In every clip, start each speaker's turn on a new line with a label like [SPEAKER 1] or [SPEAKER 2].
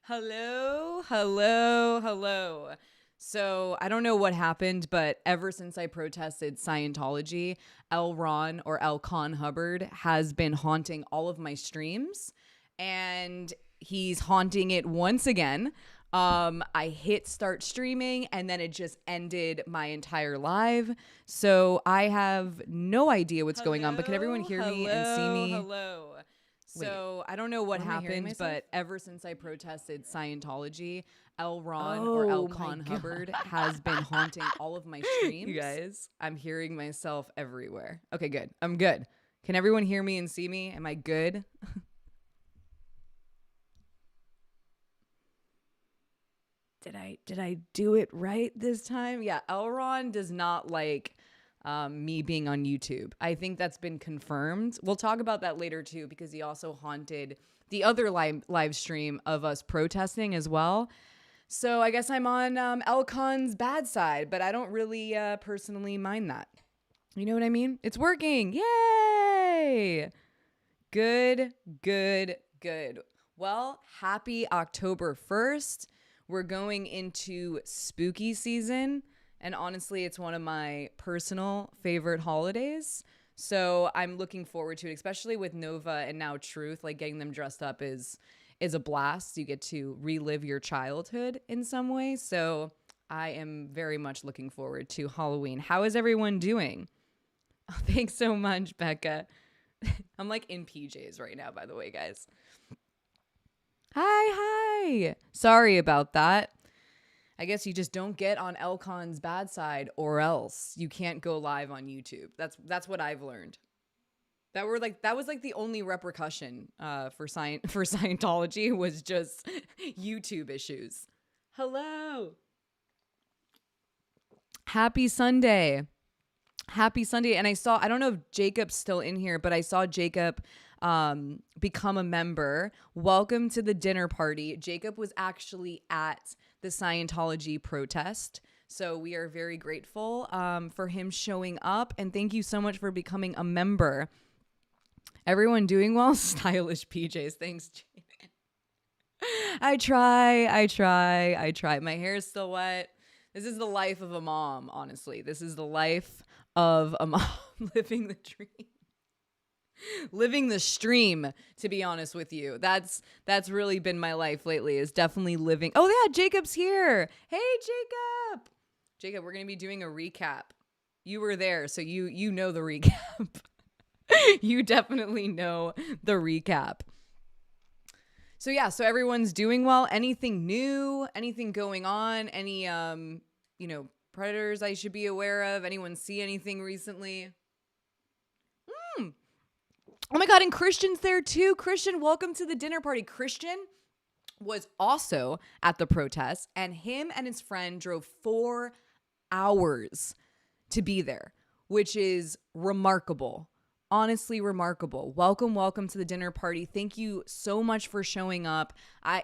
[SPEAKER 1] Hello, hello, hello. So I don't know what happened, but ever since I protested Scientology, L. Ron or L. Con Hubbard has been haunting all of my streams, and he's haunting it once again. I hit start streaming and then it just ended my entire live. So I have no idea what's going on, but can everyone hear me and see me?
[SPEAKER 2] Hello.
[SPEAKER 1] So I don't know what
[SPEAKER 2] am I hearing
[SPEAKER 1] happened,
[SPEAKER 2] myself?
[SPEAKER 1] but ever since I protested Scientology, L. Ron or L.
[SPEAKER 2] Oh my
[SPEAKER 1] Con
[SPEAKER 2] God.
[SPEAKER 1] Hubbard has been haunting all of my streams.
[SPEAKER 2] You guys.
[SPEAKER 1] I'm hearing myself everywhere. Okay, good. I'm good. Can everyone hear me and see me? Am I good? Did I do it right this time? Yeah, Elron does not like me being on YouTube. I think that's been confirmed. We'll talk about that later too, because he also haunted the other live stream of us protesting as well. So I guess I'm on Elcon's bad side, but I don't really personally mind that. You know what I mean? It's working. Yay! Good, good, good. Well, happy October 1st. We're going into spooky season, and honestly, it's one of my personal favorite holidays. So I'm looking forward to it, especially with Nova and now Truth. Like, getting them dressed up is a blast. You get to relive your childhood in some way. So I am very much looking forward to Halloween. How is everyone doing? Oh, thanks so much, Becca. I'm like in PJs right now, by the way, guys. Hi. Sorry about that. I guess you just don't get on Elcon's bad side, or else you can't go live on YouTube. That's what I've learned. That was like the only repercussion for Scientology was just YouTube issues. Hello. Happy Sunday. Happy Sunday. And I don't know if Jacob's still in here, but I saw Jacob become a member. Welcome to the dinner party. Jacob was actually at the Scientology protest. So we are very grateful for him showing up. And thank you so much for becoming a member. Everyone doing well? Stylish PJs. Thanks, Jaden. I try. My hair is still wet. This is the life of a mom, honestly. This is the life of a mom living the dream. Living the stream, to be honest with you. That's really been my life lately, is definitely living. Oh yeah, Jacob's here. Hey, Jacob, we're going to be doing a recap. You were there, so you know the recap. You definitely know the recap. So yeah, so everyone's doing well. Anything new? Anything going on? Any predators I should be aware of? Anyone see anything recently? Oh my God, and Christian's there too. Christian, welcome to the dinner party. Christian was also at the protest, and him and his friend drove 4 hours to be there, which is remarkable. Honestly remarkable. Welcome to the dinner party. Thank you so much for showing up.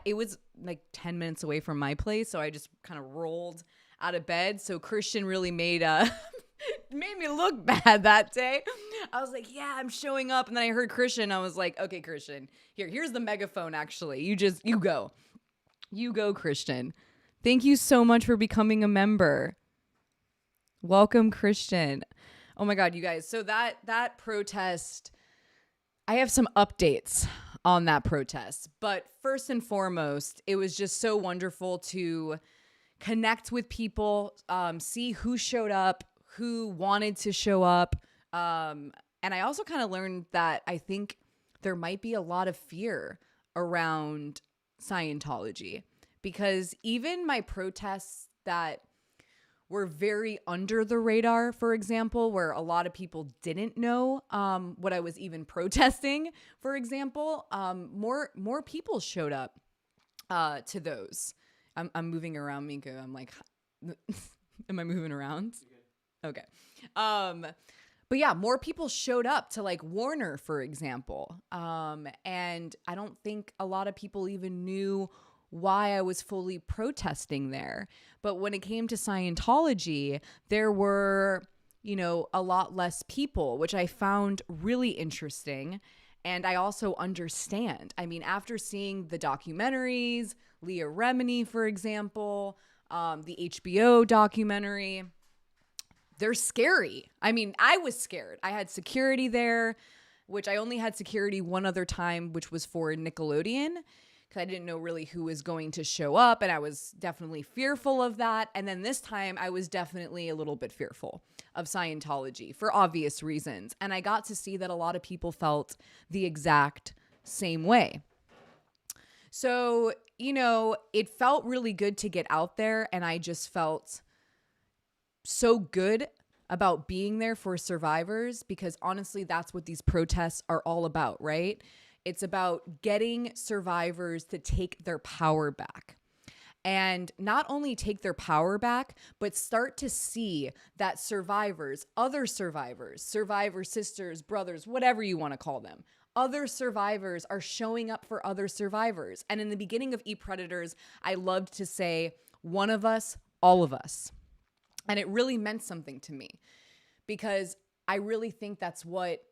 [SPEAKER 1] It was like 10 minutes away from my place, so I just kind of rolled out of bed. So Christian really made me look bad that day. I was like, yeah, I'm showing up. And then I heard Christian. I was like, okay, Christian, here's the megaphone, actually. You go, Christian. Thank you so much for becoming a member. Welcome, Christian. Oh my God, you guys. So that protest, I have some updates on that protest. But first and foremost, it was just so wonderful to connect with people, see who showed up, who wanted to show up. And I also kind of learned that I think there might be a lot of fear around Scientology, because even my protests that were very under the radar, for example, where a lot of people didn't know what I was even protesting, for example, more people showed up to those. I'm moving around, Miko. I'm like, am I moving around? Okay. But yeah, more people showed up to like Warner, for example. And I don't think a lot of people even knew why I was fully protesting there. But when it came to Scientology, there were, a lot less people, which I found really interesting. And I also understand. I mean, after seeing the documentaries, Leah Remini, for example, the HBO documentary, they're scary. I mean, I was scared. I had security there, which I only had security one other time, which was for Nickelodeon, because I didn't know really who was going to show up, and I was definitely fearful of that. And then this time I was definitely a little bit fearful of Scientology for obvious reasons. And I got to see that a lot of people felt the exact same way. So, you know, it felt really good to get out there, and I just felt so good about being there for survivors, because honestly, that's what these protests are all about, right? It's about getting survivors to take their power back. And not only take their power back, but start to see that survivors, other survivors, survivor sisters, brothers, whatever you want to call them, other survivors are showing up for other survivors. And in the beginning of Eat Predators, I loved to say, one of us, all of us. And it really meant something to me, because I really think that's what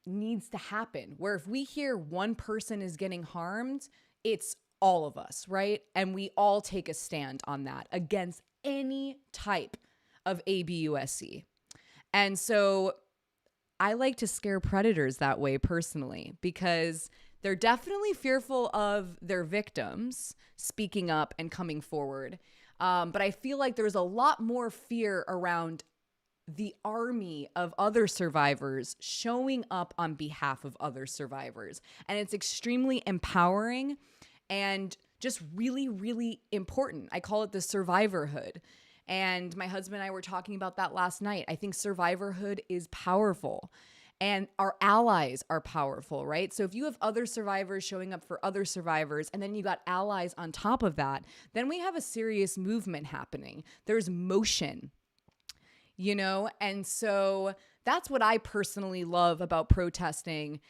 [SPEAKER 1] needs to happen, where if we hear one person is getting harmed, it's all of us, right? And we all take a stand on that against any type of ABUSC. And so I like to scare predators that way personally, because they're definitely fearful of their victims speaking up and coming forward. But I feel like there's a lot more fear around the army of other survivors showing up on behalf of other survivors. And it's extremely empowering and just really, really important. I call it the survivorhood. And my husband and I were talking about that last night. I think survivorhood is powerful, and our allies are powerful, right? So if you have other survivors showing up for other survivors, and then you got allies on top of that, then we have a serious movement happening. There's motion, you know? And so that's what I personally love about protesting,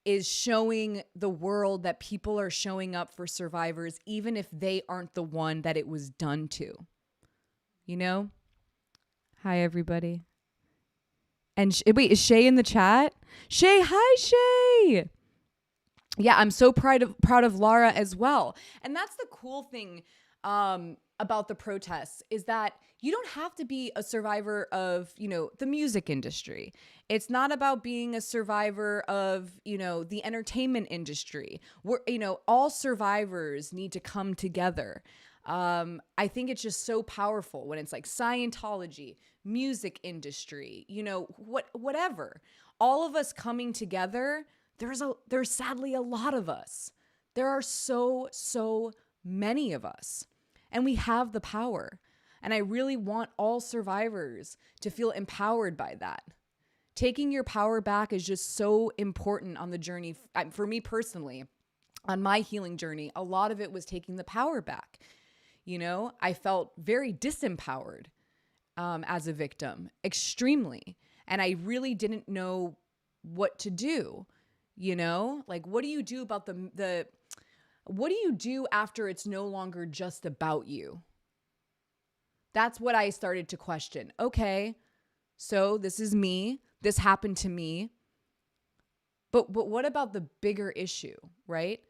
[SPEAKER 1] is showing the world that people are showing up for survivors, even if they aren't the one that it was done to, you know? Hi, everybody. And wait, is Shay in the chat? Shay, hi, Shay. Yeah, I'm so proud of Laura as well. And that's the cool thing about the protests, is that you don't have to be a survivor of, you know, the music industry. It's not about being a survivor of, you know, the entertainment industry. We're, you know, all survivors need to come together. I think it's just so powerful when it's like Scientology, music industry, you know, whatever. All of us coming together. There's sadly a lot of us. There are so many of us, and we have the power. And I really want all survivors to feel empowered by that. Taking your power back is just so important on the journey. For me personally, on my healing journey, a lot of it was taking the power back. You know, I felt very disempowered as a victim, extremely. And I really didn't know what to do. You know, like, what do you do about what do you do after it's no longer just about you? That's what I started to question. Okay, so this is me. This happened to me. But what about the bigger issue, right?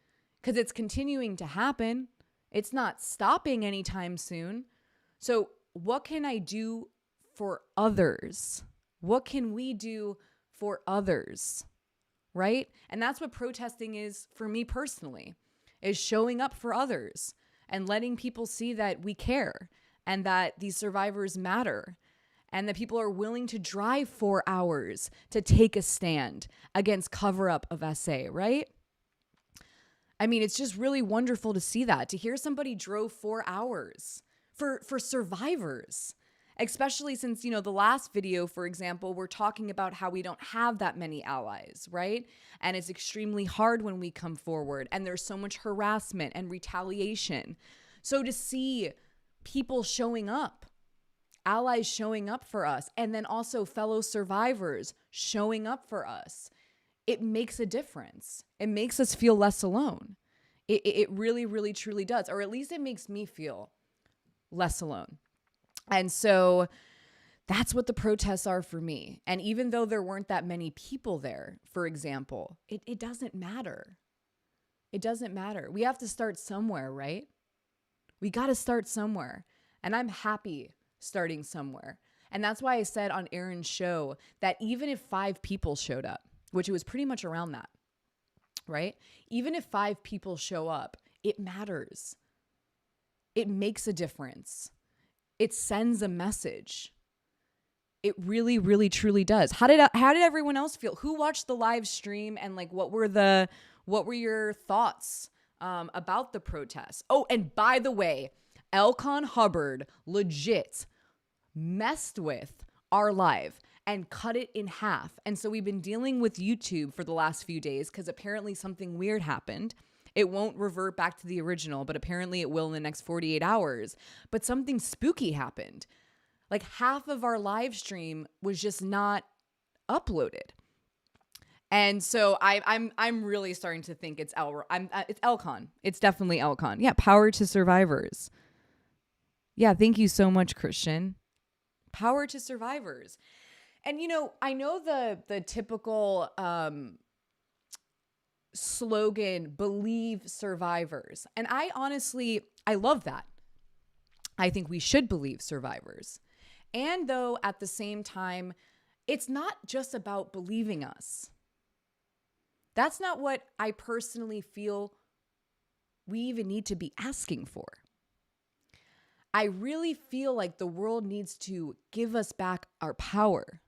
[SPEAKER 1] Because it's continuing to happen. It's not stopping anytime soon. So what can I do for others? What can we do for others? Right? And that's what protesting is for me personally, is showing up for others and letting people see that we care and that these survivors matter and that people are willing to drive 4 hours to take a stand against cover-up of SA, right? I mean, it's just really wonderful to see that, to hear somebody drove 4 hours for survivors. Especially since, you know, the last video, for example, we're talking about how we don't have that many allies, right? And it's extremely hard when we come forward, and there's so much harassment and retaliation. So to see people showing up, allies showing up for us, and then also fellow survivors showing up for us, it makes a difference. It makes us feel less alone. It really, really, truly does. Or at least it makes me feel less alone. And so That's what the protests are for me. And even though there weren't that many people there, for example, it doesn't matter. It doesn't matter. We have to start somewhere, right? We got to start somewhere. And I'm happy starting somewhere. And that's why I said on Aaron's show that even if 5 people showed up, which it was pretty much around that, right? Even if 5 people show up, it matters. It makes a difference. It sends a message. It really, really, truly does. How did everyone else feel? Who watched the live stream, and like what were your thoughts about the protests? Oh, and by the way, Elcon Hubbard legit messed with our live and cut it in half. And so we've been dealing with YouTube for the last few days because apparently something weird happened. It won't revert back to the original, but apparently it will in the next 48 hours. But something spooky happened. Like half of our live stream was just not uploaded. And so I'm really starting to think it's Elcon. It's definitely Elcon. Yeah, power to survivors. Yeah, thank you so much, Christian. Power to survivors. And I know the typical slogan, believe survivors. And I love that. I think we should believe survivors. And though at the same time, it's not just about believing us. That's not what I personally feel we even need to be asking for. I really feel like the world needs to give us back our power.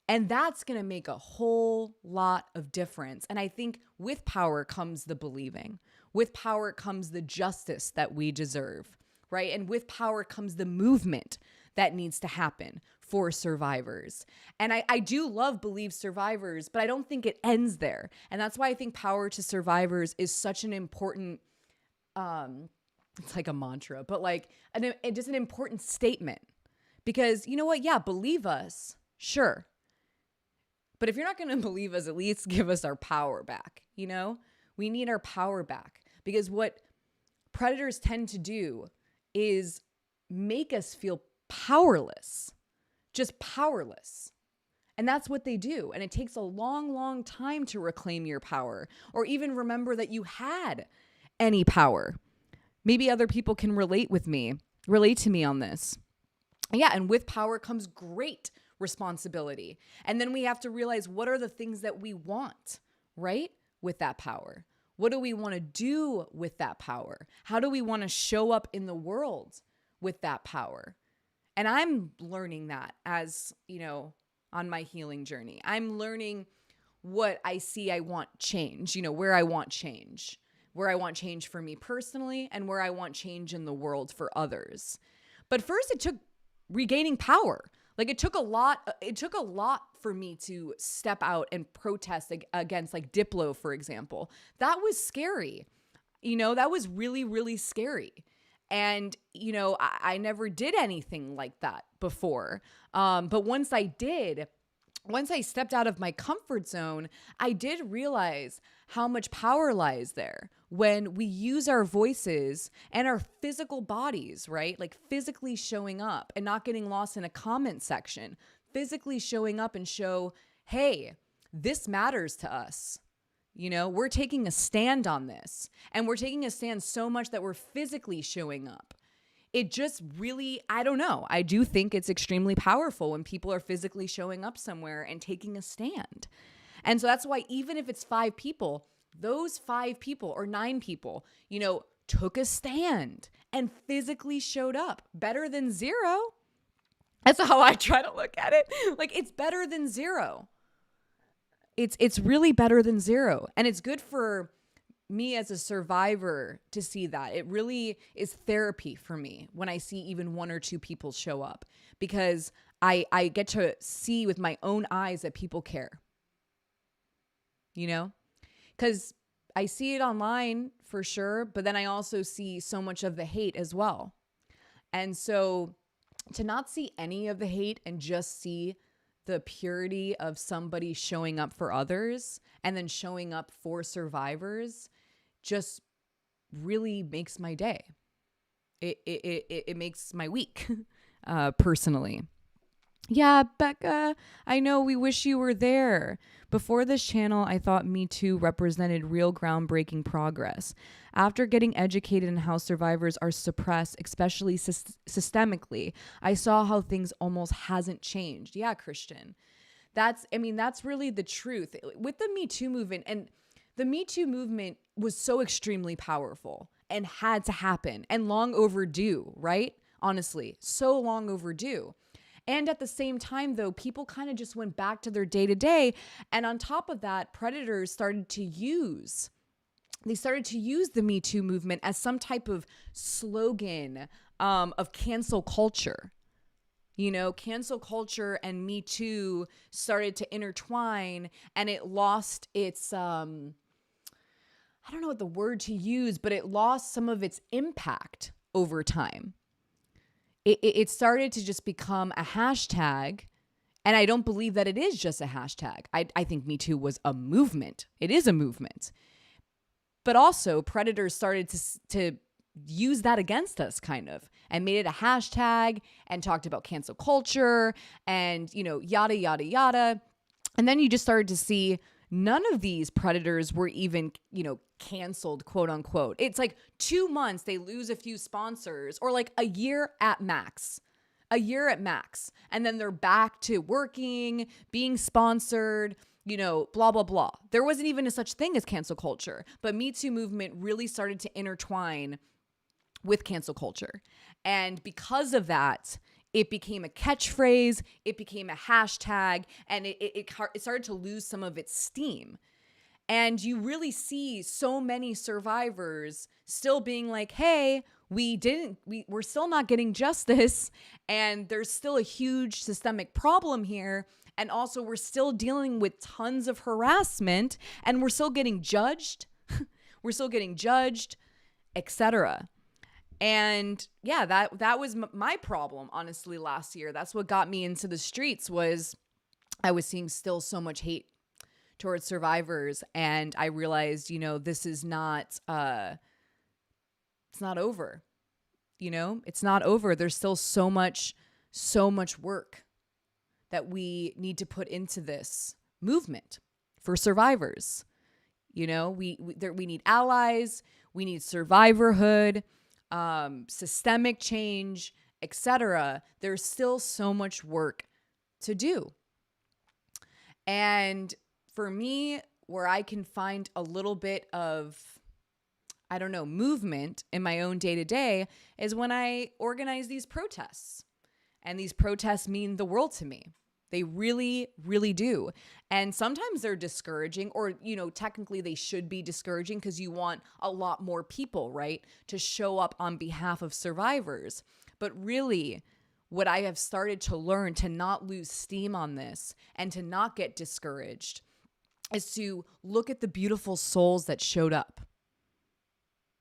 [SPEAKER 1] And that's going to make a whole lot of difference. And I think with power comes the believing. With power comes the justice that we deserve, right? And with power comes the movement that needs to happen for survivors. And I do love Believe Survivors, but I don't think it ends there. And that's why I think power to survivors is such an important, it's like a mantra, but like just an important statement. Because you know what? Yeah, believe us. Sure. But if you're not going to believe us, at least give us our power back. We need our power back, because what predators tend to do is make us feel powerless, just powerless. And that's what they do. And it takes a long, long time to reclaim your power or even remember that you had any power. Maybe other people can relate to me on this. Yeah. And with power comes great responsibility. And then we have to realize, what are the things that we want, right? With that power. What do we want to do with that power? How do we want to show up in the world with that power? And I'm learning that as, on my healing journey. I'm learning what I see I want change, where I want change for me personally and where I want change in the world for others. But first it took regaining power. Like it took a lot for me to step out and protest against like Diplo, for example. That was scary. That was really, really scary. And, I never did anything like that before. But once I stepped out of my comfort zone, I did realize how much power lies there when we use our voices and our physical bodies, right? Like physically showing up and not getting lost in a comment section, physically showing up and show, hey, this matters to us. We're taking a stand on this, and we're taking a stand so much that we're physically showing up. It just really, I don't know. I do think it's extremely powerful when people are physically showing up somewhere and taking a stand. And so that's why even if it's 5 people, those 5 people or 9 people, took a stand and physically showed up. Better than 0. That's how I try to look at it. Like, it's better than 0. It's really better than 0. And it's good for me as a survivor to see that. It really is therapy for me when I see even 1 or 2 people show up, because I get to see with my own eyes that people care. Because I see it online for sure, but then I also see so much of the hate as well. And so to not see any of the hate and just see the purity of somebody showing up for others and then showing up for survivors just really makes my day. It makes my week. personally. Yeah, Becca, I know, we wish you were there. Before this channel, I thought Me Too represented real groundbreaking progress. After getting educated in how survivors are suppressed, especially systemically, I saw how things almost hasn't changed. Yeah, Christian. That's really the truth. With the Me Too movement, and the Me Too movement was so extremely powerful and had to happen and long overdue, right? Honestly, so long overdue. And at the same time, though, people kind of just went back to their day to day. And on top of that, predators started to use the Me Too movement as some type of slogan of cancel culture. You know, cancel culture and Me Too started to intertwine, and it lost its, I don't know what the word to use, but it lost some of its impact over time. It started to just become a hashtag. And I don't believe that it is just a hashtag. I think Me Too was a movement. It is a movement. But also predators started to use that against us kind of, and made it a hashtag and talked about cancel culture and, you know, yada, yada, yada. And then you just started to see none of these predators were even, you know, canceled, quote unquote. It's like 2 months, they lose a few sponsors, or like a year at max. And then they're back to working, being sponsored, you know, blah, blah, blah. There wasn't even a such thing as cancel culture, but Me Too movement really started to intertwine with cancel culture. And because of that, it became a catchphrase, it became a hashtag, and it started to lose some of its steam. And you really see so many survivors still being like, hey, we're still not getting justice, and there's still a huge systemic problem here. And also we're still dealing with tons of harassment, and we're still getting judged. Etc. And yeah, that was my problem, honestly, last year. That's what got me into the streets, was I was seeing still so much hate towards survivors. And I realized, you know, this is not, it's not over. You know, it's not over. There's still so much work that we need to put into this movement for survivors. You know, we need allies, we need survivorhood, systemic change, etc. There's still so much work to do. And for me, where I can find a little bit of, I don't know, movement in my own day-to-day is when I organize these protests. And these protests mean the world to me. They really, really do. And sometimes they're discouraging, or, you know, technically they should be discouraging because you want a lot more people, right, to show up on behalf of survivors. But really, what I have started to learn to not lose steam on this and to not get discouraged is to look at the beautiful souls that showed up.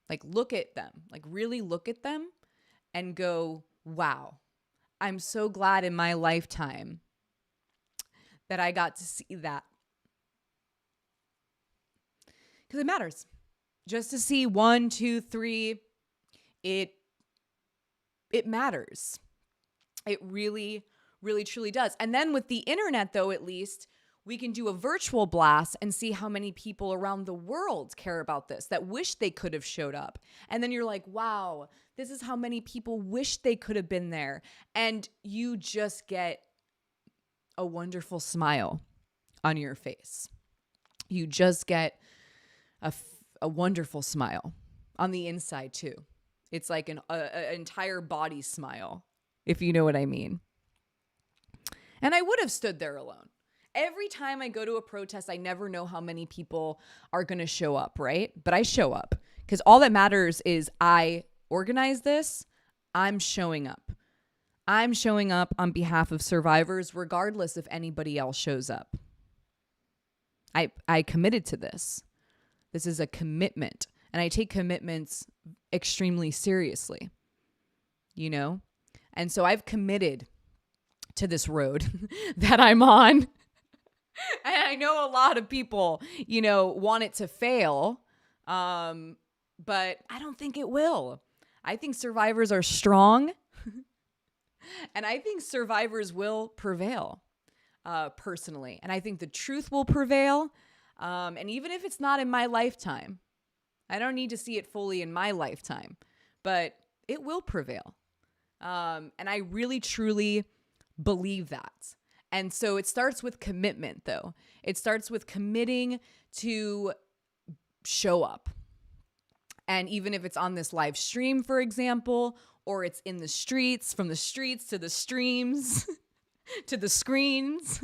[SPEAKER 1] Like, look at them, like really look at them and go, wow, I'm so glad in my lifetime that I got to see that. Because it matters. Just to see 1, 2, 3, it matters. It really, really, truly does. And then with the internet, though, at least, we can do a virtual blast and see how many people around the world care about this, that wish they could have showed up. And then you're like, wow, this is how many people wish they could have been there. And you just get a wonderful smile on your face. You just get a wonderful smile on the inside too. It's like an entire body smile, if you know what I mean. And I would have stood there alone. Every time I go to a protest, I never know how many people are going to show up, right? But I show up because all that matters is I organize this. I'm showing up. I'm showing up on behalf of survivors, regardless if anybody else shows up. I committed to this. This is a commitment, and I take commitments extremely seriously, you know? And so I've committed to this road that I'm on. And I know a lot of people, you know, want it to fail, but I don't think it will. I think survivors are strong. And I think survivors will prevail, personally. And I think the truth will prevail. And even if it's not in my lifetime, I don't need to see it fully in my lifetime, but it will prevail. And I really, truly believe that. And so it starts with commitment, though. It starts with committing to show up. And even if it's on this live stream, for example, or it's in the streets, from the streets to the streams to the screens.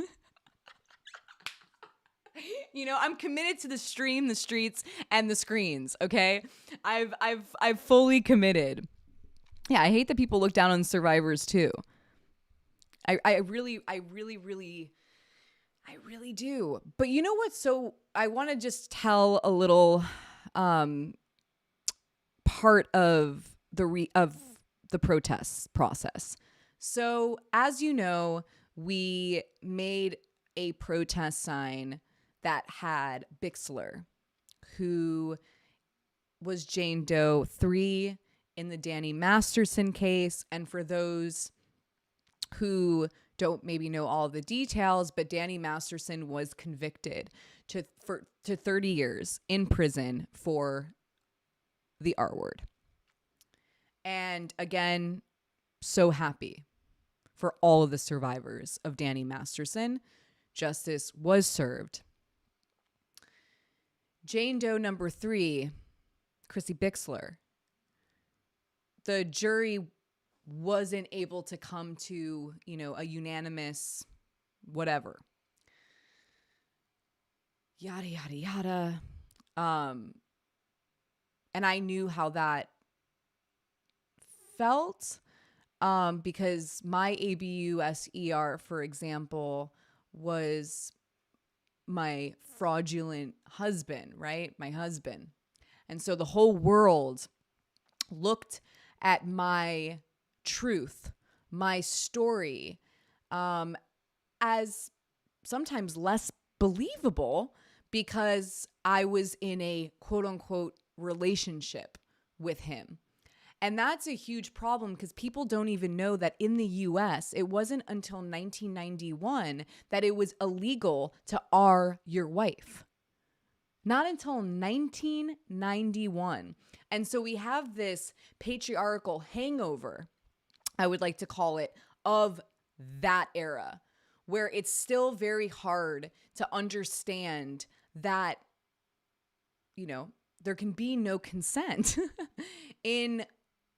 [SPEAKER 1] You know, I'm committed to the stream, the streets, and the screens, okay? I've fully committed. Yeah, I hate that people look down on survivors too. I really do. But you know what? So I want to just tell a little part of the protest process. So as you know, we made a protest sign that had Bixler, who was Jane Doe 3 in the Danny Masterson case. And for those who don't maybe know all the details, but Danny Masterson was convicted to 30 years in prison for the R word. And again, so happy for all of the survivors of Danny Masterson. Justice was served. Jane Doe number 3, Chrissy Bixler. The jury wasn't able to come to, a unanimous whatever. Yada, yada, yada. And I knew how that felt because my ABUSER, for example, was my fraudulent husband, right? My husband. And so the whole world looked at my truth, my story, as sometimes less believable because I was in a quote unquote relationship with him. And that's a huge problem because people don't even know that in the US, it wasn't until 1991 that it was illegal to R your wife. Not until 1991. And so we have this patriarchal hangover, I would like to call it, of that era, where it's still very hard to understand that, there can be no consent in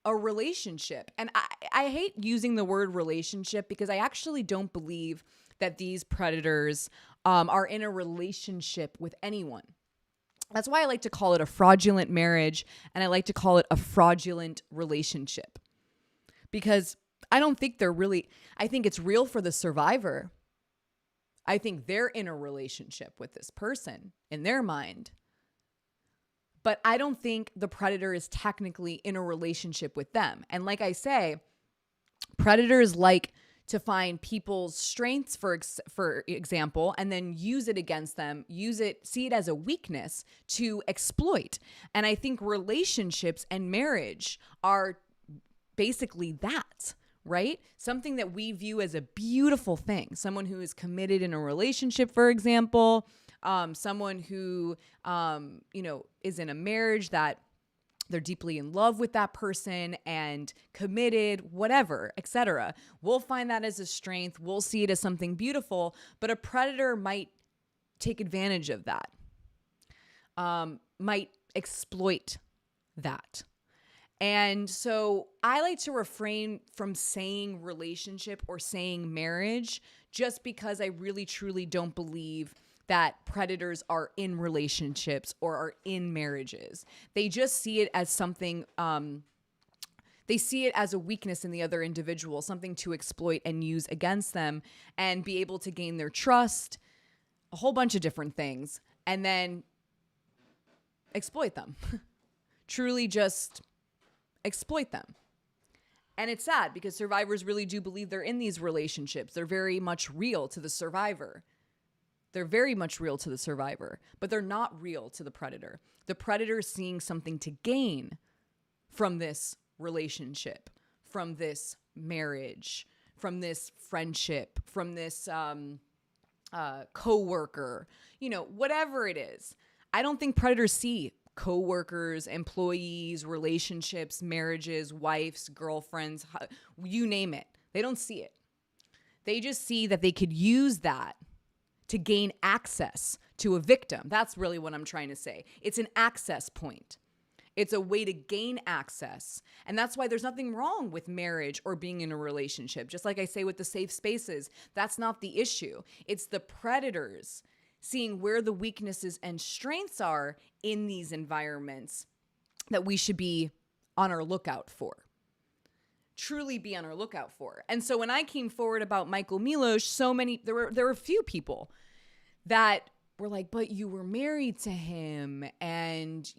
[SPEAKER 1] a relationship. And I hate using the word relationship because I actually don't believe that these predators are in a relationship with anyone. That's why I like to call it a fraudulent marriage, and I like to call it a fraudulent relationship. Because I don't think I think it's real for the survivor. I think they're in a relationship with this person in their mind. But I don't think the predator is technically in a relationship with them. And like I say, predators like to find people's strengths, for example, and then use it against them, see it as a weakness to exploit. And I think relationships and marriage are basically that, right? Something that we view as a beautiful thing. Someone who is committed in a relationship, for example, someone who, is in a marriage that they're deeply in love with that person and committed, whatever, etc. We'll find that as a strength. We'll see it as something beautiful, but a predator might take advantage of that, might exploit that. And so I like to refrain from saying relationship or saying marriage just because I really, truly don't believe that predators are in relationships or are in marriages. They just see it as something, they see it as a weakness in the other individual, something to exploit and use against them and be able to gain their trust, a whole bunch of different things, and then exploit them. Truly just exploit them. And it's sad because survivors really do believe they're in these relationships. They're very much real to the survivor. They're very much real to the survivor, but they're not real to the predator. The predator is seeing something to gain from this relationship, from this marriage, from this friendship, from this coworker, whatever it is. I don't think predators see coworkers, employees, relationships, marriages, wives, girlfriends, you name it. They don't see it. They just see that they could use that to gain access to a victim. That's really what I'm trying to say. It's an access point. It's a way to gain access. And that's why there's nothing wrong with marriage or being in a relationship. Just like I say with the safe spaces, that's not the issue. It's the predators seeing where the weaknesses and strengths are in these environments that we should be on our lookout for. Truly be on our lookout for. And so when I came forward about Michael Milos, there were a few people that were like, but you were married to him and,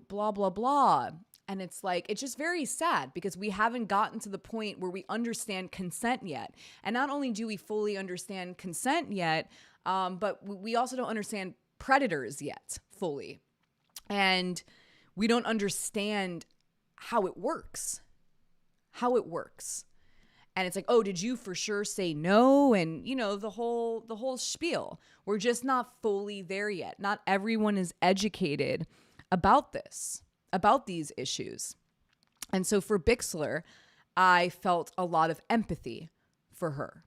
[SPEAKER 1] blah, blah, blah. And it's like, it's just very sad because we haven't gotten to the point where we understand consent yet. And not only do we fully understand consent yet, but we also don't understand predators yet fully. And we don't understand how it works. And it's like, oh, did you for sure say no? And, the whole spiel. We're just not fully there yet. Not everyone is educated about this, about these issues. And so for Bixler, I felt a lot of empathy for her.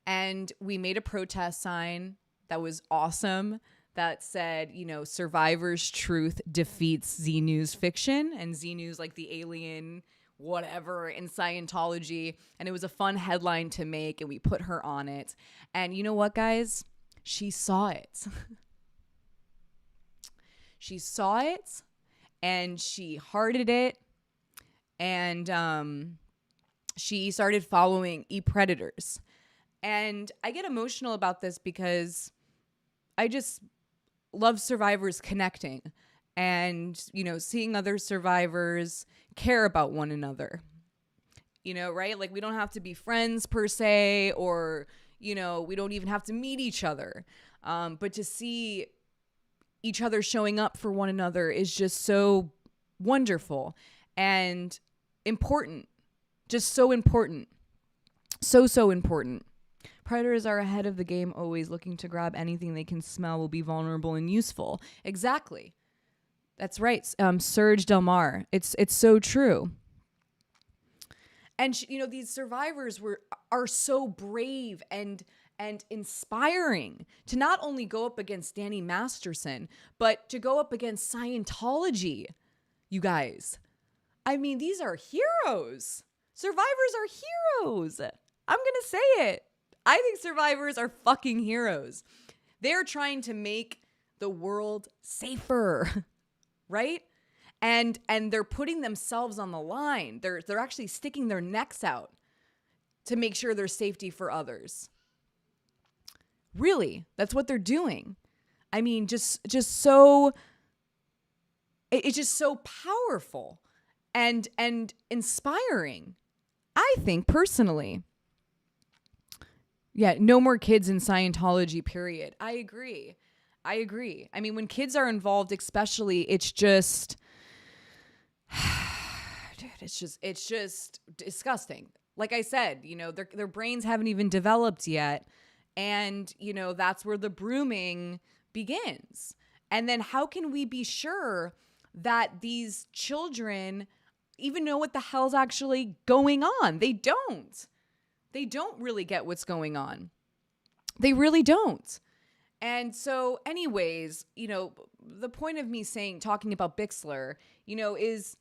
[SPEAKER 1] And we made a protest sign that was awesome that said, survivors' truth defeats Z News fiction, and Z News like the alien whatever in Scientology. And it was a fun headline to make, and we put her on it. And you know what, guys? She saw it. She saw it, and she hearted it, and she started following e-predators. And I get emotional about this because I just love survivors connecting and, seeing other survivors care about one another, right? Like we don't have to be friends per se, or, we don't even have to meet each other. But to see each other showing up for one another is just so wonderful and important. Just so important. So important. Predators are ahead of the game, always looking to grab anything they can smell will be vulnerable and useful. Exactly. That's right. Serge Delmar. It's so true. And these survivors are so brave and inspiring to not only go up against Danny Masterson, but to go up against Scientology. You guys. I mean, these are heroes. Survivors are heroes. I'm going to say it. I think survivors are fucking heroes. They're trying to make the world safer, right? And they're putting themselves on the line. They're actually sticking their necks out to make sure there's safety for others. Really, that's what they're doing. I mean, just so it's just so powerful and inspiring. I think personally. Yeah, no more kids in Scientology, period. I agree. I mean, when kids are involved, especially, it's just, dude, it's just disgusting. Like I said, their brains haven't even developed yet. And, that's where the brooming begins. And then how can we be sure that these children even know what the hell's actually going on? They don't. They don't really get what's going on. They really don't. And so anyways, the point of me talking about Bixler, is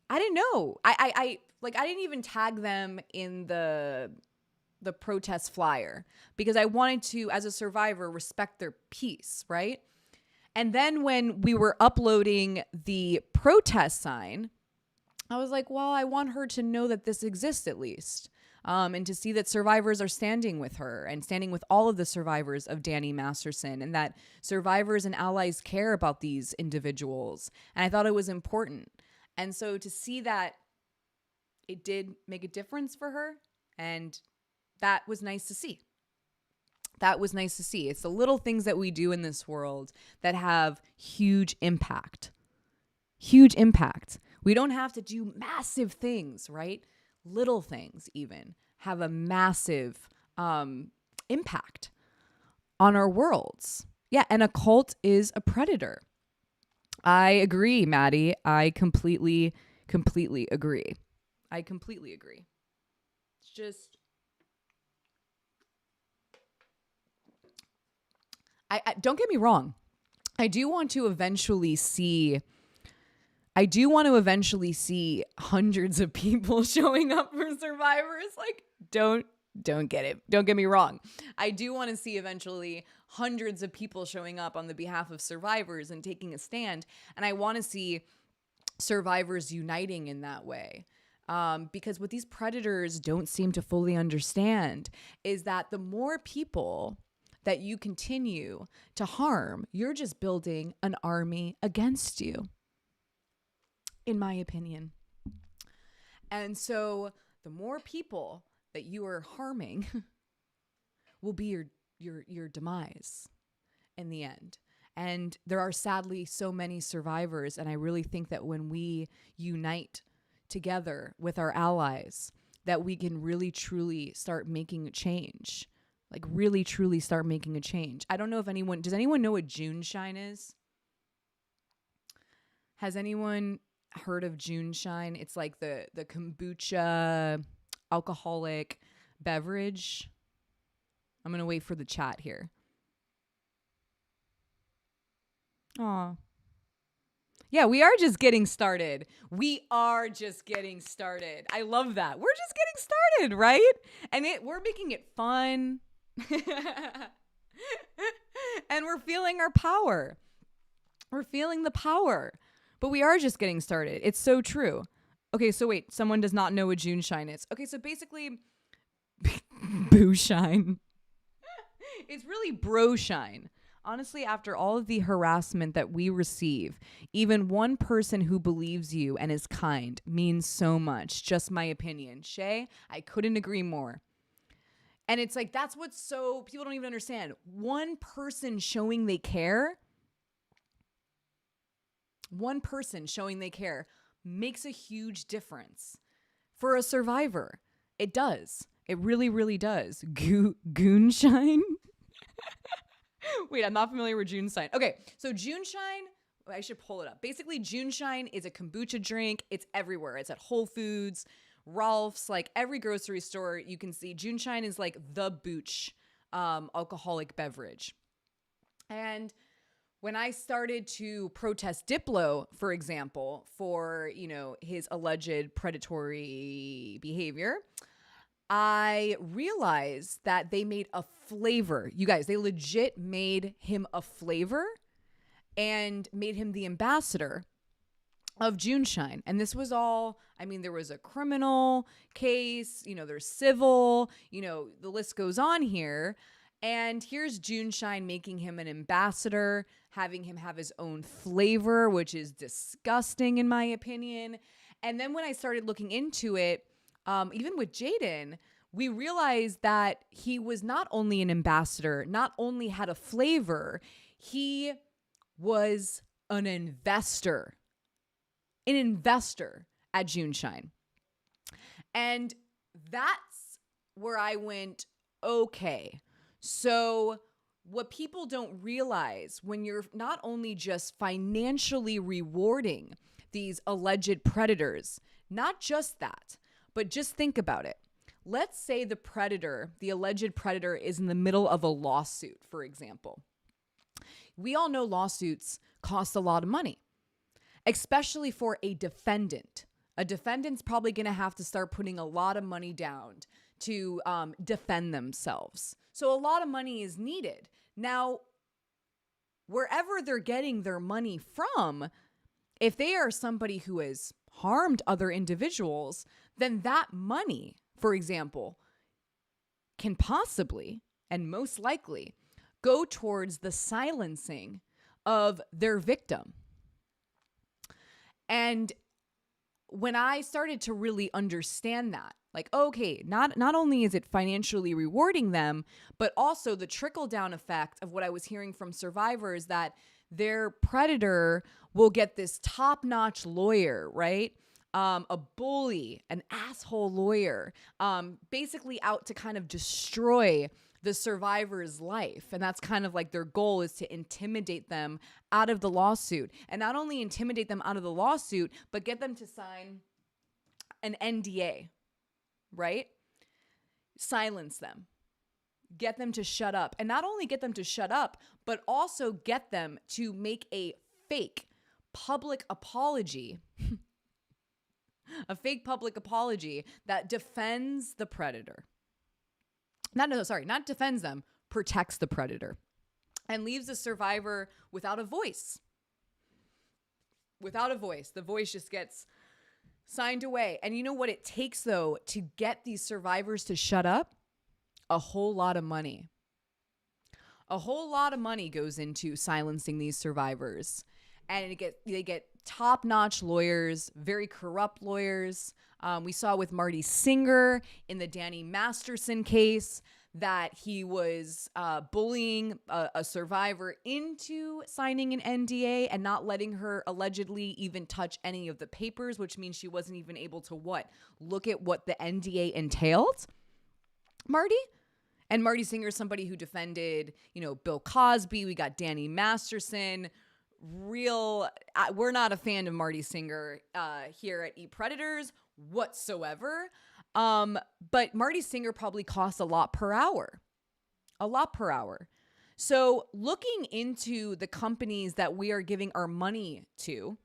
[SPEAKER 1] I didn't know. I didn't even tag them in the protest flyer because I wanted to, as a survivor, respect their peace, right? And then when we were uploading the protest sign, I was like, well, I want her to know that this exists at least. And to see that survivors are standing with her and standing with all of the survivors of Danny Masterson, and that survivors and allies care about these individuals. And I thought it was important. And so to see that it did make a difference for her, and that was nice to see. It's the little things that we do in this world that have huge impact. We don't have to do massive things, right? Little things even have a massive impact on our worlds. Yeah, and a cult is a predator. I agree, Maddie. I completely agree. I completely agree. It's just, I don't get me wrong. I do want to eventually see hundreds of people showing up for survivors. Like, don't get me wrong. I do want to see eventually hundreds of people showing up on the behalf of survivors and taking a stand. And I want to see survivors uniting in that way. Because what these predators don't seem to fully understand is that the more people that you continue to harm, you're just building an army against you, in my opinion. And so the more people that you are harming will be your demise in the end. And there are sadly so many survivors, and I really think that when we unite together with our allies, that we can really truly start making a change. Like, really truly start making a change. I don't know if does anyone know what June Shine is? Has anyone heard of June Shine? It's like the kombucha alcoholic beverage. I'm going to wait for the chat here. Aw. Yeah, we are just getting started. I love that. We're just getting started, right? And we're making it fun. And we're feeling our power. We're feeling the power. But we are just getting started. It's so true. Okay, so wait, someone does not know what June Shine is. Okay, so basically, boo shine. It's really bro shine. Honestly, after all of the harassment that we receive, even one person who believes you and is kind means so much. Just my opinion. Shay, I couldn't agree more. And it's like, that's what's so, people don't even understand. One person showing they care makes a huge difference for a survivor. It does. It really, really does. Goonshine? Wait, I'm not familiar with June Shine. Okay, so June Shine, I should pull it up. Basically, June Shine is a kombucha drink. It's everywhere. It's at Whole Foods, Ralph's, like every grocery store you can see. June Shine is like the booch alcoholic beverage. And when I started to protest Diplo, for example, for, his alleged predatory behavior, I realized that they made a flavor. You guys, they legit made him a flavor and made him the ambassador of June Shine. And this was all, there was a criminal case, there's civil, the list goes on here. And here's June Shine making him an ambassador, having him have his own flavor, which is disgusting in my opinion. And then when I started looking into it, even with Jaden, we realized that he was not only an ambassador, not only had a flavor, he was an investor at June Shine. And that's where I went, okay. So what people don't realize when you're not only just financially rewarding these alleged predators, not just that, but just think about it. Let's say the alleged predator is in the middle of a lawsuit, for example. We all know lawsuits cost a lot of money, especially for a defendant. A defendant's probably going to have to start putting a lot of money down to defend themselves. So a lot of money is needed. Now, wherever they're getting their money from, if they are somebody who has harmed other individuals, then that money, for example, can possibly and most likely go towards the silencing of their victim. And when I started to really understand that, like, okay, not only is it financially rewarding them, but also the trickle-down effect of what I was hearing from survivors, that their predator will get this top-notch lawyer, right? A bully, an asshole lawyer, basically out to kind of destroy the survivor's life. And that's kind of like their goal, is to intimidate them out of the lawsuit. And not only intimidate them out of the lawsuit, but get them to sign an NDA, right? Silence them. Get them to shut up. And not only get them to shut up, but also get them to make a fake public apology. A fake public apology that defends the predator. Not defends them, protects the predator. And leaves the survivor without a voice. Without a voice. The voice just gets signed away. And you know what it takes, though, to get these survivors to shut up? A whole lot of money. A whole lot of money goes into silencing these survivors. And they get top-notch lawyers, very corrupt lawyers. We saw with Marty Singer in the Danny Masterson case that he was bullying a survivor into signing an NDA and not letting her allegedly even touch any of the papers, which means she wasn't even able to look at what the NDA entailed. Marty? And Marty Singer is somebody who defended, Bill Cosby. We got Danny Masterson. We're not a fan of Marty Singer here at Eat Predators whatsoever. But Marty Singer probably costs a lot per hour. So looking into the companies that we are giving our money to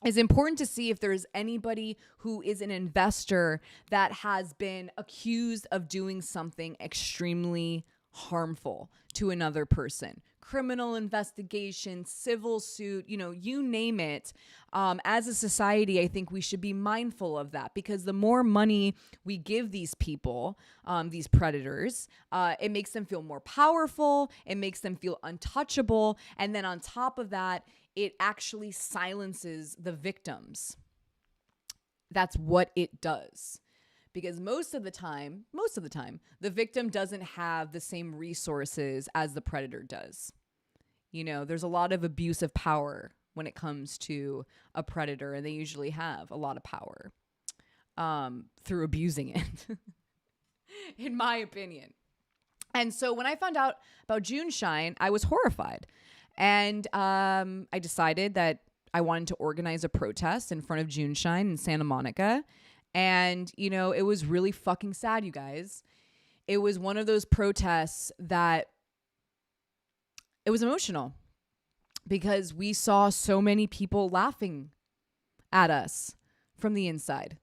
[SPEAKER 1] is important to see if there's anybody who is an investor that has been accused of doing something extremely harmful to another person. Criminal investigation, civil suit, you name it. As a society, I think we should be mindful of that, because the more money we give these people, these predators, it makes them feel more powerful. It makes them feel untouchable. And then on top of that, it actually silences the victims. That's what it does. Because most of the time, the victim doesn't have the same resources as the predator does. There's a lot of abuse of power when it comes to a predator, and they usually have a lot of power through abusing it, in my opinion. And so when I found out about June Shine, I was horrified. And I decided that I wanted to organize a protest in front of June Shine in Santa Monica. And, it was really fucking sad, you guys. It was one of those protests that it was emotional, because we saw so many people laughing at us from the inside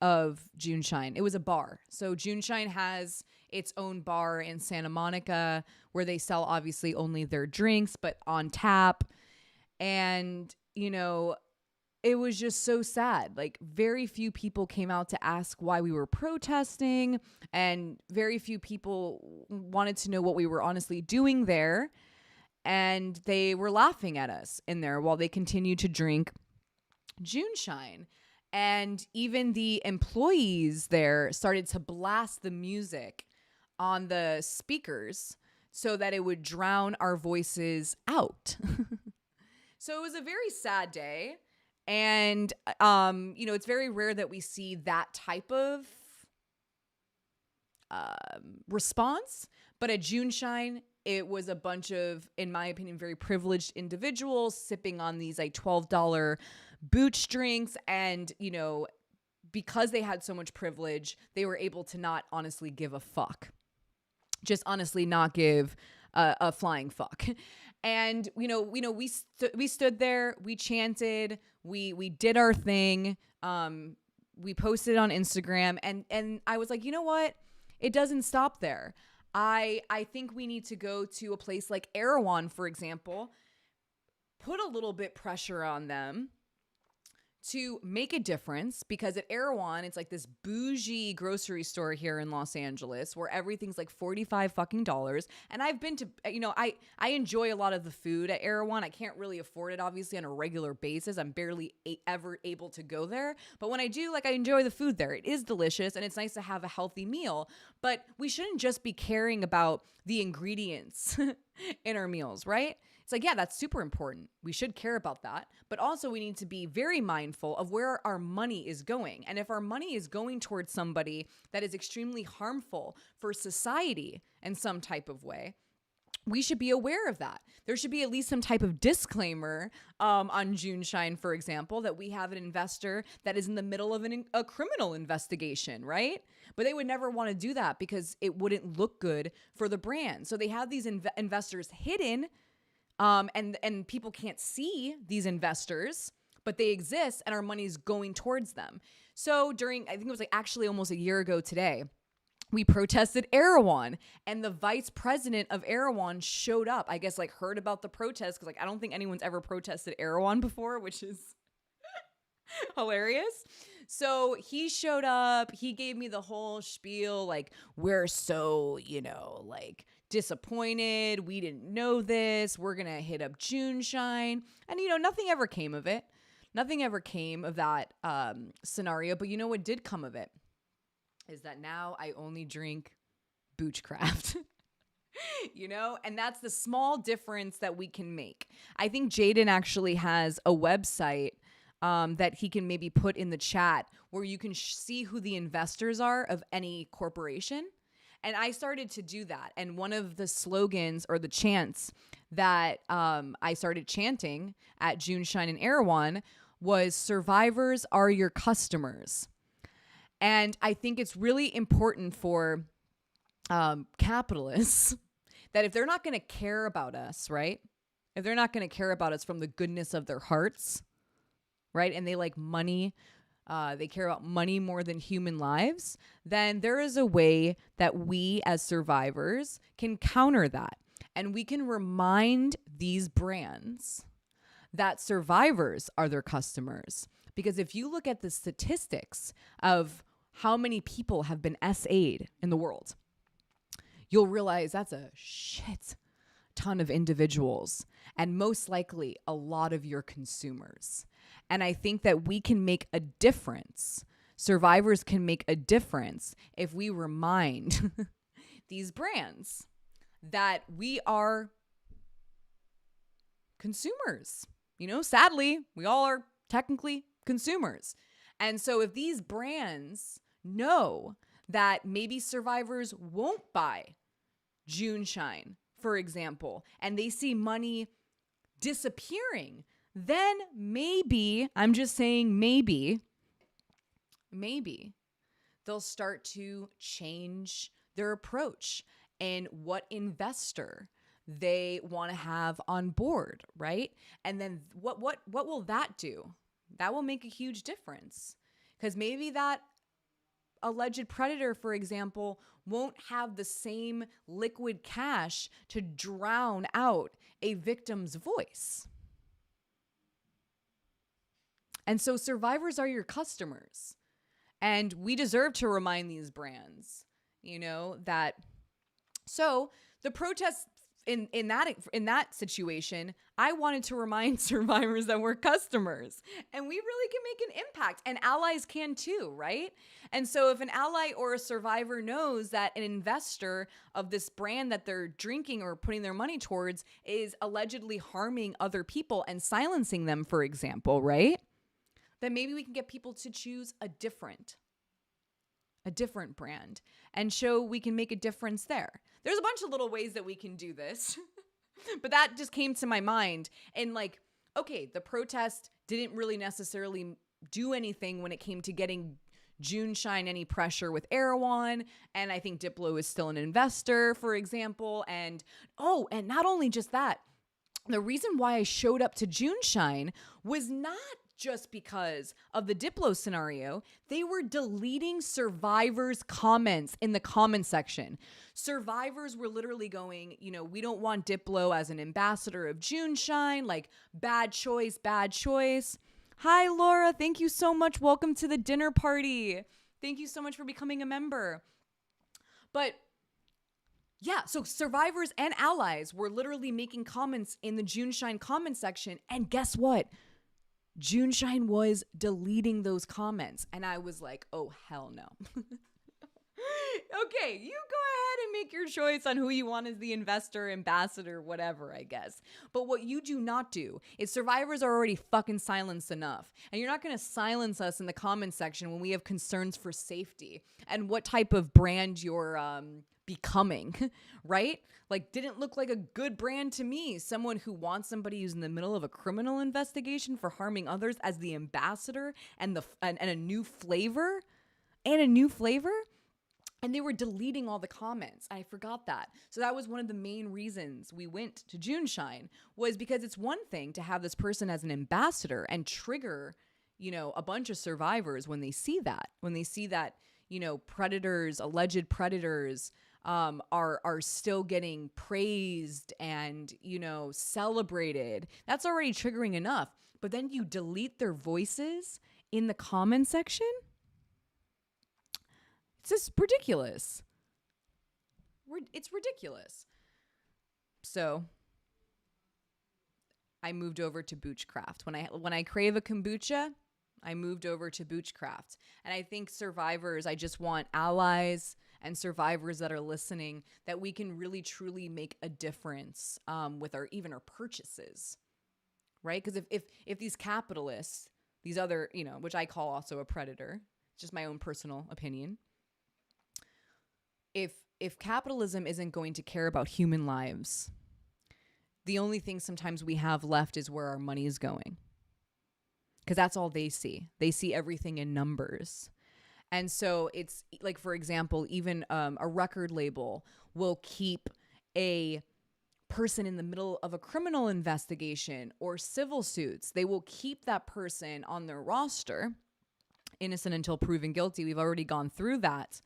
[SPEAKER 1] of June Shine. It was a bar. So June Shine has its own bar in Santa Monica where they sell obviously only their drinks, but on tap. And, it was just so sad. Like, very few people came out to ask why we were protesting, and very few people wanted to know what we were honestly doing there. And they were laughing at us in there while they continued to drink June Shine. And even the employees there started to blast the music on the speakers so that it would drown our voices out. So it was a very sad day. And, it's very rare that we see that type of response. But at June Shine, it was a bunch of, in my opinion, very privileged individuals sipping on these like $12 booch drinks. And, because they had so much privilege, they were able to not honestly give a fuck. Just honestly not give a flying fuck. And, we stood there, we chanted, we did our thing. We posted on Instagram, and I was like, you know what? It doesn't stop there. I think we need to go to a place like Erewhon, for example, put a little bit pressure on them to make a difference, because at Erewhon, it's like this bougie grocery store here in Los Angeles where everything's like $45 fucking dollars. And I've been to, I enjoy a lot of the food at Erewhon. I can't really afford it, obviously, on a regular basis. I'm barely ever able to go there. But when I do, I enjoy the food there. It is delicious, and it's nice to have a healthy meal. But we shouldn't just be caring about the ingredients in our meals, right? It's like, yeah, that's super important. We should care about that. But also we need to be very mindful of where our money is going. And if our money is going towards somebody that is extremely harmful for society in some type of way, we should be aware of that. There should be at least some type of disclaimer on Juneshine, for example, that we have an investor that is in the middle of a criminal investigation, right? But they would never want to do that because it wouldn't look good for the brand. So they have these investors hidden, and people can't see these investors, but they exist and our money is going towards them. So I think it was like actually almost a year ago today, we protested Erewhon, and the vice president of Erewhon showed up. I guess like heard about the protest, because like I don't think anyone's ever protested Erewhon before, which is hilarious. So he showed up. He gave me the whole spiel, like, we're so, like disappointed. We didn't know this. We're gonna hit up Juneshine, and nothing ever came of it. Nothing ever came of that scenario. But what did come of it is that now I only drink Boochcraft, and that's the small difference that we can make. I think Jaden actually has a website that he can maybe put in the chat where you can see who the investors are of any corporation. And I started to do that. And one of the slogans or the chants that I started chanting at Juneshine and Erewhon was "Survivors are your customers." And I think it's really important for capitalists that if they're not going to care about us, right? If they're not going to care about us from the goodness of their hearts, right? And they like money, they care about money more than human lives, then there is a way that we as survivors can counter that. And we can remind these brands that survivors are their customers. Because if you look at the statistics of how many people have been SA'd in the world, you'll realize that's a shit ton of individuals, and most likely a lot of your consumers. And I think that we can make a difference. Survivors can make a difference if we remind these brands that we are consumers. Sadly, we all are technically consumers. And so if these brands know that maybe survivors won't buy Juneshine, for example, and they see money disappearing, then maybe, I'm just saying maybe they'll start to change their approach and what investor they want to have on board, right? And then what will that do? That will make a huge difference, because maybe that alleged predator, for example, won't have the same liquid cash to drown out a victim's voice. And so survivors are your customers. And we deserve to remind these brands, that. So the protests in that situation, I wanted to remind survivors that we're customers and we really can make an impact, and allies can too, right? And so if an ally or a survivor knows that an investor of this brand that they're drinking or putting their money towards is allegedly harming other people and silencing them, for example, right? Then maybe we can get people to choose a different brand and show we can make a difference there. There's a bunch of little ways that we can do this, but that just came to my mind. And like, okay, the protest didn't really necessarily do anything when it came to getting Juneshine any pressure with Erewhon. And I think Diplo is still an investor, for example. And not only just that, the reason why I showed up to Juneshine was not just because of the Diplo scenario. They were deleting survivors' comments in the comment section. Survivors were literally going, we don't want Diplo as an ambassador of Juneshine, like bad choice, bad choice. Hi, Laura. Thank you so much. Welcome to the dinner party. Thank you so much for becoming a member. But yeah, so survivors and allies were literally making comments in the Juneshine comment section. And guess what? Juneshine was deleting those comments. And I was like, oh, hell no. Okay, you go ahead and make your choice on who you want as the investor, ambassador, whatever, I guess. But what you do not do is survivors are already fucking silenced enough. And you're not going to silence us in the comment section when we have concerns for safety and what type of brand you're becoming, right? Like, didn't look like a good brand to me. Someone who wants somebody who's in the middle of a criminal investigation for harming others as the ambassador and a new flavor and a new flavor. And they were deleting all the comments. I forgot that. So that was one of the main reasons we went to Juneshine, was because it's one thing to have this person as an ambassador and trigger, you know, a bunch of survivors when they see that, you know, predators, alleged predators, are still getting praised and, you know, celebrated. That's already triggering enough. But then you delete their voices in the comment section. It's just ridiculous. It's ridiculous. So I moved over to Boochcraft. When I crave a kombucha, I moved over to Boochcraft. And I think survivors, I just want allies and survivors that are listening, that we can really truly make a difference with our purchases, right? Because if these capitalists, these other, you know, which I call also a predator, just my own personal opinion. If capitalism isn't going to care about human lives, the only thing sometimes we have left is where our money is going. Because that's all they see. They see everything in numbers. And so it's like, for example, even a record label will keep a person in the middle of a criminal investigation or civil suits. They will keep that person on their roster, innocent until proven guilty. We've already gone through that.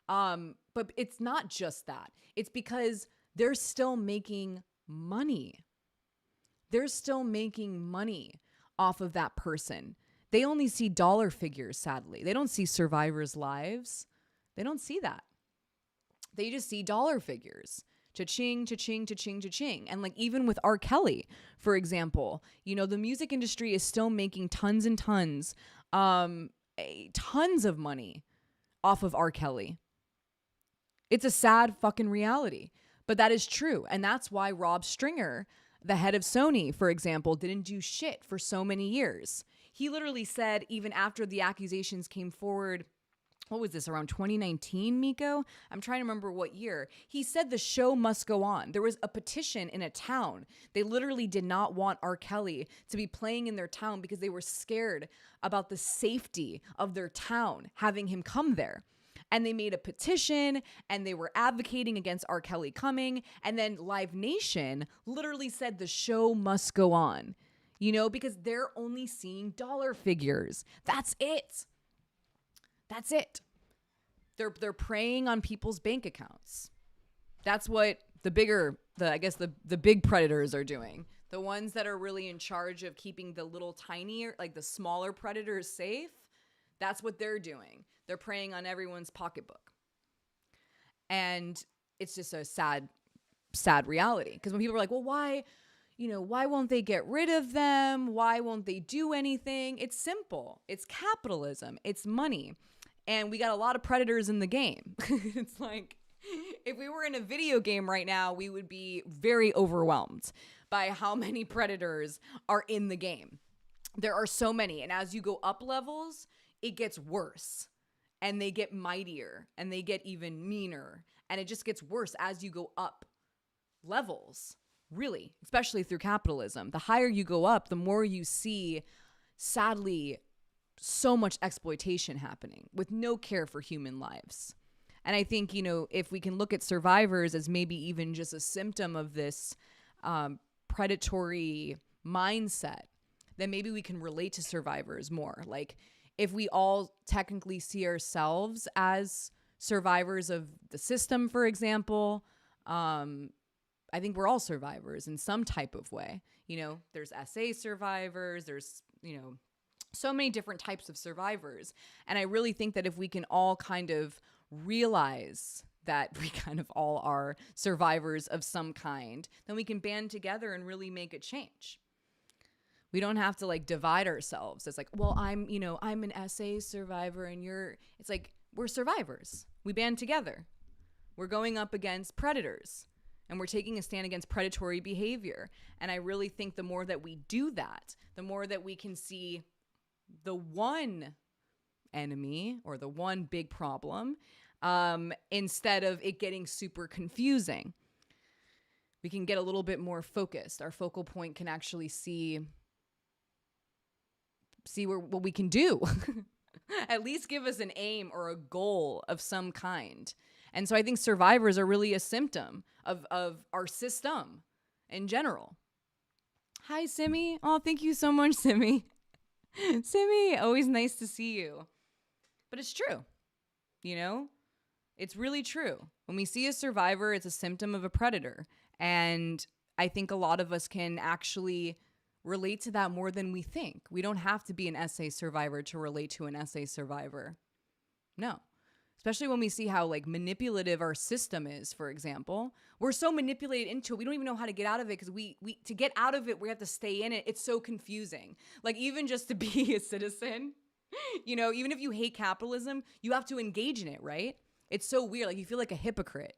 [SPEAKER 1] But it's not just that. It's because they're still making money. They're still making money off of that person. They only see dollar figures, sadly. They don't see survivors' lives. They don't see that. They just see dollar figures. Cha-ching, cha-ching, cha-ching, cha-ching. And like even with R. Kelly, for example, you know, the music industry is still making tons and tons of money off of R. Kelly. It's a sad fucking reality, but that is true. And that's why Rob Stringer, the head of Sony, for example, didn't do shit for so many years. He literally said, even after the accusations came forward, what was this, around 2019, Miko? I'm trying to remember what year. He said the show must go on. There was a petition in a town. They literally did not want R. Kelly to be playing in their town because they were scared about the safety of their town having him come there. And they made a petition and they were advocating against R. Kelly coming. And then Live Nation literally said the show must go on, you know, because they're only seeing dollar figures. That's it. That's it. They're preying on people's bank accounts. That's what the big predators are doing. The ones that are really in charge of keeping the little tinier, like the smaller predators safe. That's what they're doing. They're preying on everyone's pocketbook. And it's just a sad, sad reality. Because when people are like, well, why won't they get rid of them? Why won't they do anything? It's simple. It's capitalism. It's money. And we got a lot of predators in the game. It's like, if we were in a video game right now, we would be very overwhelmed by how many predators are in the game. There are so many. And as you go up levels, it gets worse. And they get mightier and they get even meaner. And it just gets worse as you go up levels, really, especially through capitalism. The higher you go up, the more you see, sadly, so much exploitation happening with no care for human lives. And I think, you know, if we can look at survivors as maybe even just a symptom of this predatory mindset, then maybe we can relate to survivors more. Like, if we all technically see ourselves as survivors of the system, for example, I think we're all survivors in some type of way. You know, there's SA survivors, there's, you know, so many different types of survivors. And I really think that if we can all kind of realize that we kind of all are survivors of some kind, then we can band together and really make a change. We don't have to like divide ourselves. It's like, well, I'm an SA survivor and it's like, we're survivors. We band together. We're going up against predators, and we're taking a stand against predatory behavior. And I really think the more that we do that, the more that we can see the one enemy or the one big problem, instead of it getting super confusing. We can get a little bit more focused. Our focal point can actually see what we can do. At least give us an aim or a goal of some kind. And so I think survivors are really a symptom of our system in general. Hi, Simi. Oh, thank you so much, Simi. Simi, always nice to see you. But it's true. You know, it's really true. When we see a survivor, it's a symptom of a predator. And I think a lot of us can actually relate to that more than we think. We don't have to be an SA survivor to relate to an SA survivor. No. Especially when we see how like manipulative our system is, for example. We're so manipulated into it. We don't even know how to get out of it because we to get out of it, we have to stay in it. It's so confusing. Like even just to be a citizen, you know, even if you hate capitalism, you have to engage in it, right? It's so weird. Like you feel like a hypocrite.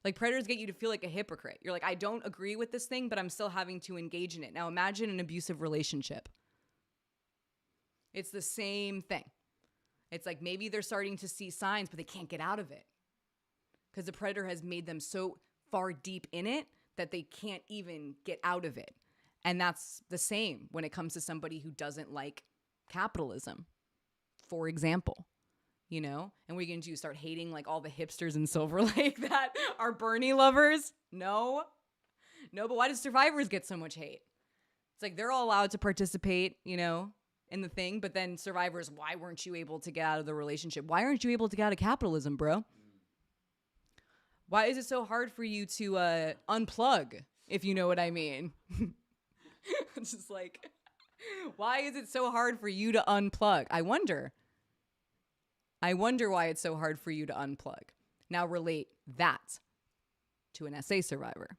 [SPEAKER 1] Like predators get you to feel like a hypocrite. You're like, I don't agree with this thing, but I'm still having to engage in it. Now imagine an abusive relationship. It's the same thing. It's like maybe they're starting to see signs, but they can't get out of it because the predator has made them so far deep in it that they can't even get out of it. And that's the same when it comes to somebody who doesn't like capitalism, for example. You know, and what are you going to do? Start hating like all the hipsters in Silver Lake that are Bernie lovers? No, but why do survivors get so much hate? It's like they're all allowed to participate, you know, in the thing. But then survivors, why weren't you able to get out of the relationship? Why aren't you able to get out of capitalism, bro? Why is it so hard for you to unplug, if you know what I mean? It's just like, why is it so hard for you to unplug? I wonder why it's so hard for you to unplug. Now relate that to an SA survivor.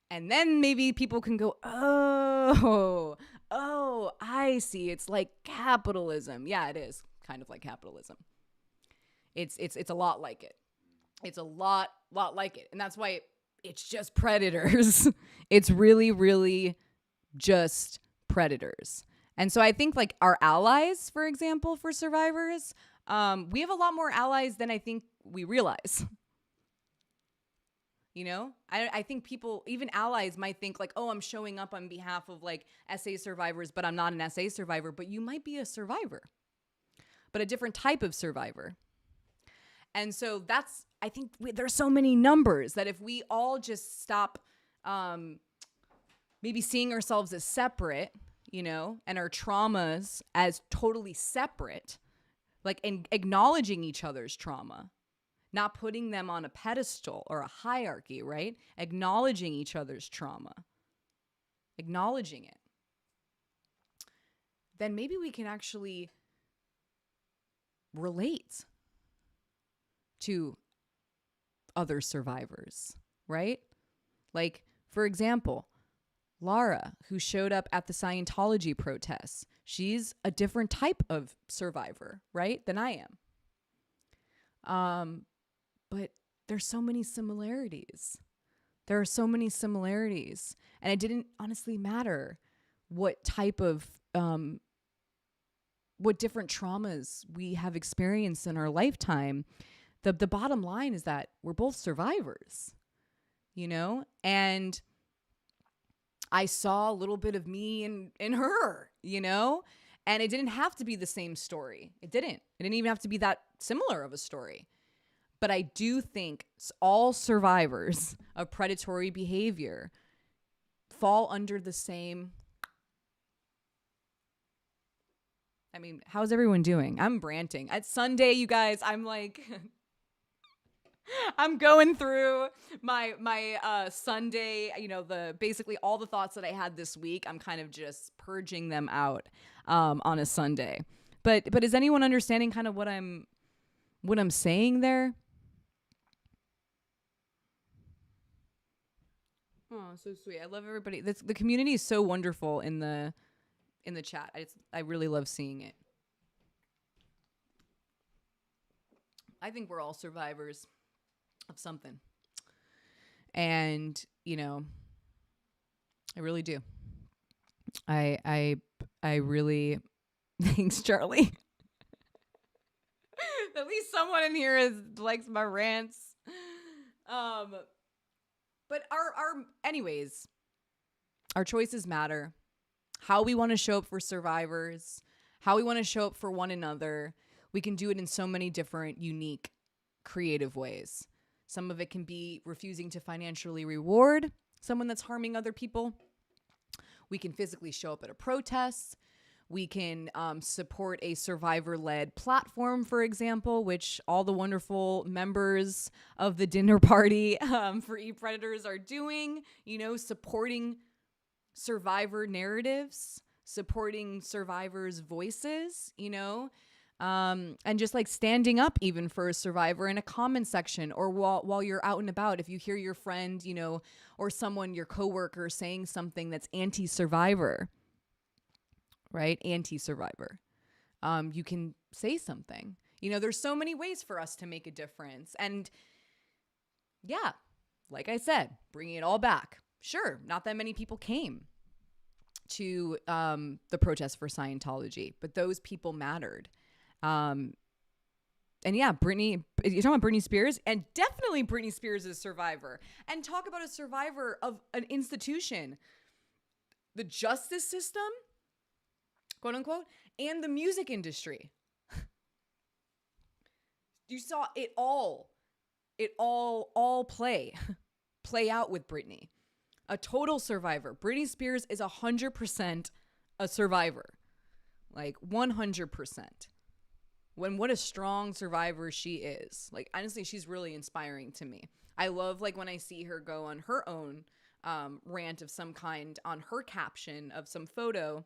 [SPEAKER 1] And then maybe people can go, oh, I see. It's like capitalism. Yeah, it is kind of like capitalism. It's a lot like it. It's a lot like it. And that's why it's just predators. It's really, really just predators. And so I think like our allies, for example, for survivors, we have a lot more allies than I think we realize. You know, I think people, even allies might think like, oh, I'm showing up on behalf of like SA survivors, but I'm not an SA survivor. But you might be a survivor, but a different type of survivor. And so that's, I think there's so many numbers that if we all just stop maybe seeing ourselves as separate, you know, and our traumas as totally separate, like acknowledging each other's trauma, not putting them on a pedestal or a hierarchy, right? Acknowledging each other's trauma, acknowledging it. Then maybe we can actually relate to other survivors, right? Like, for example, Lara, who showed up at the Scientology protests, she's a different type of survivor, right, than I am. But there's so many similarities. There are so many similarities. And it didn't honestly matter what type of, what different traumas we have experienced in our lifetime. The bottom line is that we're both survivors, you know? And I saw a little bit of me in her, you know? And it didn't have to be the same story. It didn't even have to be that similar of a story. But I do think all survivors of predatory behavior fall under the same. I mean, how's everyone doing? I'm ranting. It's Sunday, you guys. I'm like, I'm going through my Sunday, you know, basically all the thoughts that I had this week. I'm kind of just purging them out on a Sunday. But is anyone understanding kind of what I'm saying there? Oh, so sweet. I love everybody. The community is so wonderful in the chat. I really love seeing it. I think we're all survivors of something. And, you know, I really do. I really, thanks, Charlie. At least someone in here likes my rants. But anyways, our choices matter. How we want to show up for survivors, how we want to show up for one another. We can do it in so many different, unique, creative ways. Some of it can be refusing to financially reward someone that's harming other people. We can physically show up at a protest. We can support a survivor-led platform, for example, which all the wonderful members of the dinner party for E-Predators are doing, you know, supporting survivor narratives, supporting survivors' voices, you know, and just like standing up even for a survivor in a comment section or while you're out and about. If you hear your friend, you know, or someone, your coworker saying something that's anti-survivor, right? Anti-survivor. You can say something. You know, there's so many ways for us to make a difference. And yeah, like I said, bringing it all back. Sure, not that many people came to the protest for Scientology, but those people mattered. And yeah, you're talking about Britney Spears, and definitely Britney Spears is a survivor. And talk about a survivor of an institution, the justice system, quote unquote, and the music industry. You saw it all play out with Britney. A total survivor. Britney Spears is 100% a survivor. Like 100%. What a strong survivor she is. Like, honestly, she's really inspiring to me. I love, like, when I see her go on her own rant of some kind on her caption of some photo.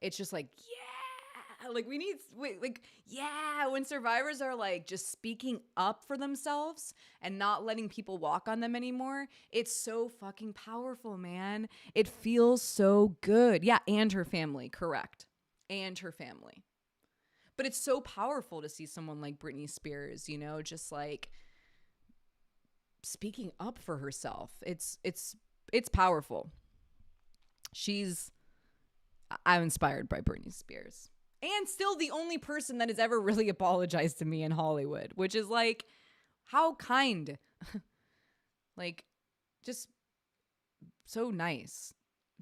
[SPEAKER 1] It's just like, yeah, like when survivors are like just speaking up for themselves and not letting people walk on them anymore, it's so fucking powerful, man. It feels so good. Yeah, and her family, correct. And her family. But it's so powerful to see someone like Britney Spears, you know, just like speaking up for herself. It's powerful. I'm inspired by Britney Spears. And still the only person that has ever really apologized to me in Hollywood, which is like, how kind. Like, just so nice.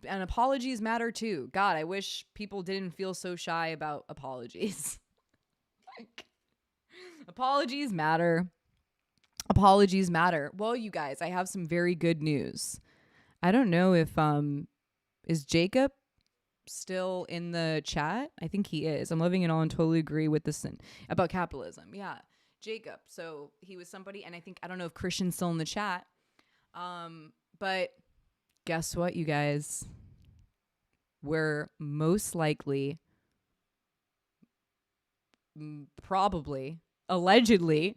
[SPEAKER 1] And apologies matter too. God, I wish people didn't feel so shy about apologies. Like, apologies matter. Apologies matter. Well, you guys, I have some very good news. I don't know if, is Jacob still in the chat? I think he is. I'm loving it all and totally agree with this about capitalism. Yeah, Jacob. So he was somebody, and I don't know if Christian's still in the chat. But guess what, you guys? We're most likely, probably, allegedly,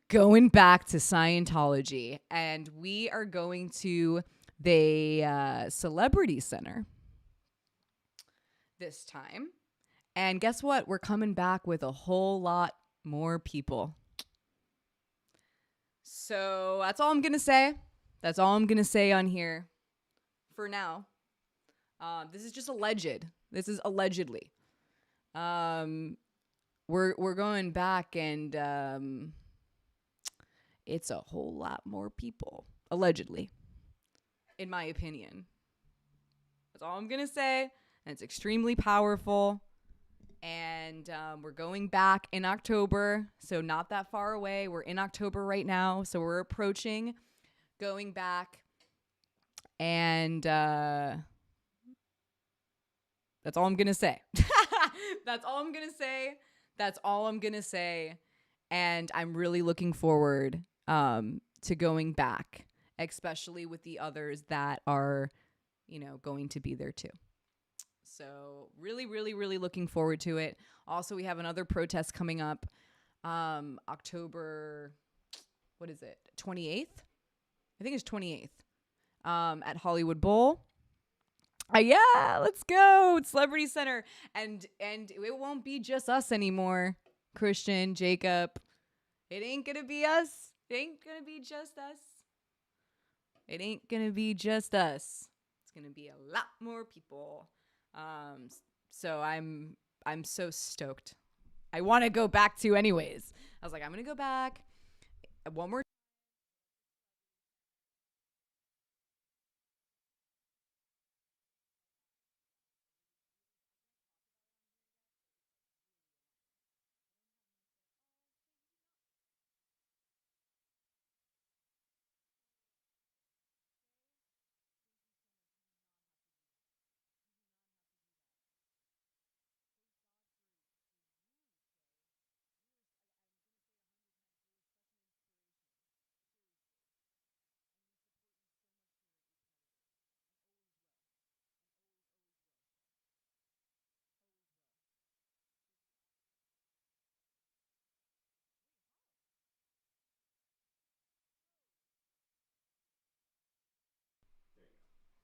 [SPEAKER 1] going back to Scientology, and we are going to the Celebrity Center this time. And guess what? We're coming back with a whole lot more people. So that's all I'm going to say. That's all I'm going to say on here for now. This is just alleged. This is allegedly. We're going back, and it's a whole lot more people, allegedly, in my opinion. That's all I'm going to say. And it's extremely powerful. And we're going back in October, so not that far away. We're in October right now, so we're approaching going back. And that's all I'm going to say. That's all I'm going to say. That's all I'm going to say. And I'm really looking forward to going back, especially with the others that are, going to be there too. So really, really, really looking forward to it. Also, we have another protest coming up October, 28th? I think it's 28th at Hollywood Bowl. Yeah, let's go. It's Celebrity Center. And it won't be just us anymore. Christian, Jacob. It ain't gonna be us. It ain't gonna be just us. It ain't gonna be just us. It's gonna be a lot more people. So I'm so stoked. I want to go back to anyways. I was like, I'm gonna go back one more.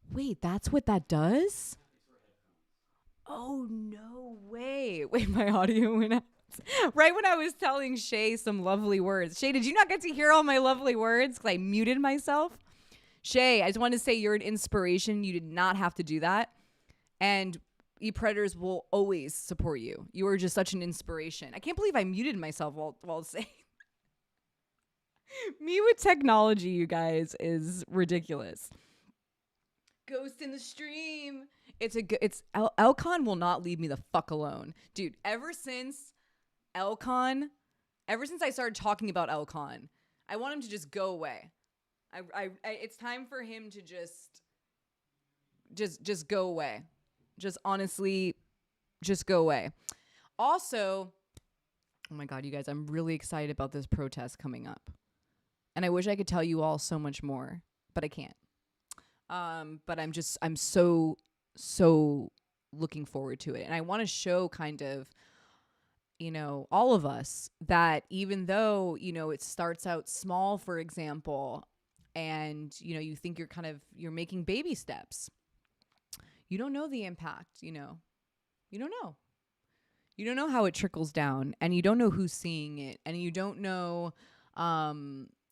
[SPEAKER 1] Wait, that's what that does? Oh, no way. Wait, my audio went out. Right when I was telling Shay some lovely words. Shay, did you not get to hear all my lovely words? Because I muted myself. Shay, I just wanted to say you're an inspiration. You did not have to do that. And e-predators will always support you. You are just such an inspiration. I can't believe I muted myself while saying. Me with technology, you guys, is ridiculous. Ghost in the stream. Elcon will not leave me the fuck alone. Dude, ever since I started talking about Elcon, I want him to just go away. It's time for him to just go away. Just honestly, just go away. Also, oh my God, you guys, I'm really excited about this protest coming up. And I wish I could tell you all so much more, but I can't. But I'm so looking forward to it. And I want to show kind of, all of us that even though, it starts out small, for example, and, you think you're making baby steps. You don't know the impact, You don't know. You don't know how it trickles down, and you don't know who's seeing it, and you don't know,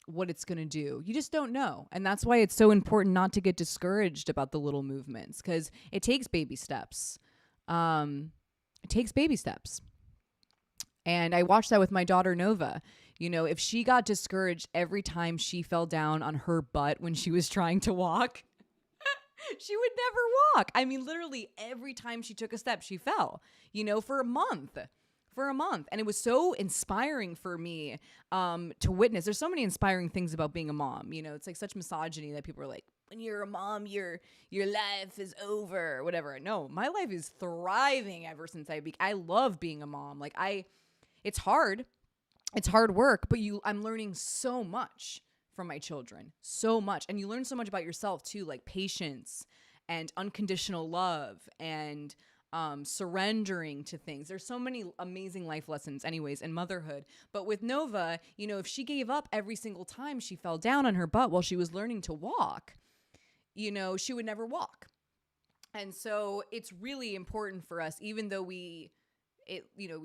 [SPEAKER 1] what it's going to do. You just don't know. And that's why it's so important not to get discouraged about the little movements, because it takes baby steps. It takes baby steps. And I watched that with my daughter, Nova. If she got discouraged every time she fell down on her butt when she was trying to walk, she would never walk. I mean, literally every time she took a step, she fell, for a month. And it was so inspiring for me to witness. There's so many inspiring things about being a mom. It's like such misogyny that people are like, when you're a mom, your life is over, or whatever. No, my life is thriving ever since I love being a mom. Like it's hard. It's hard work, but I'm learning so much from my children. So much. And you learn so much about yourself too, like patience and unconditional love and surrendering to things. There's so many amazing life lessons anyways in motherhood. But with Nova, if she gave up every single time she fell down on her butt while she was learning to walk, she would never walk. And so it's really important for us, even though we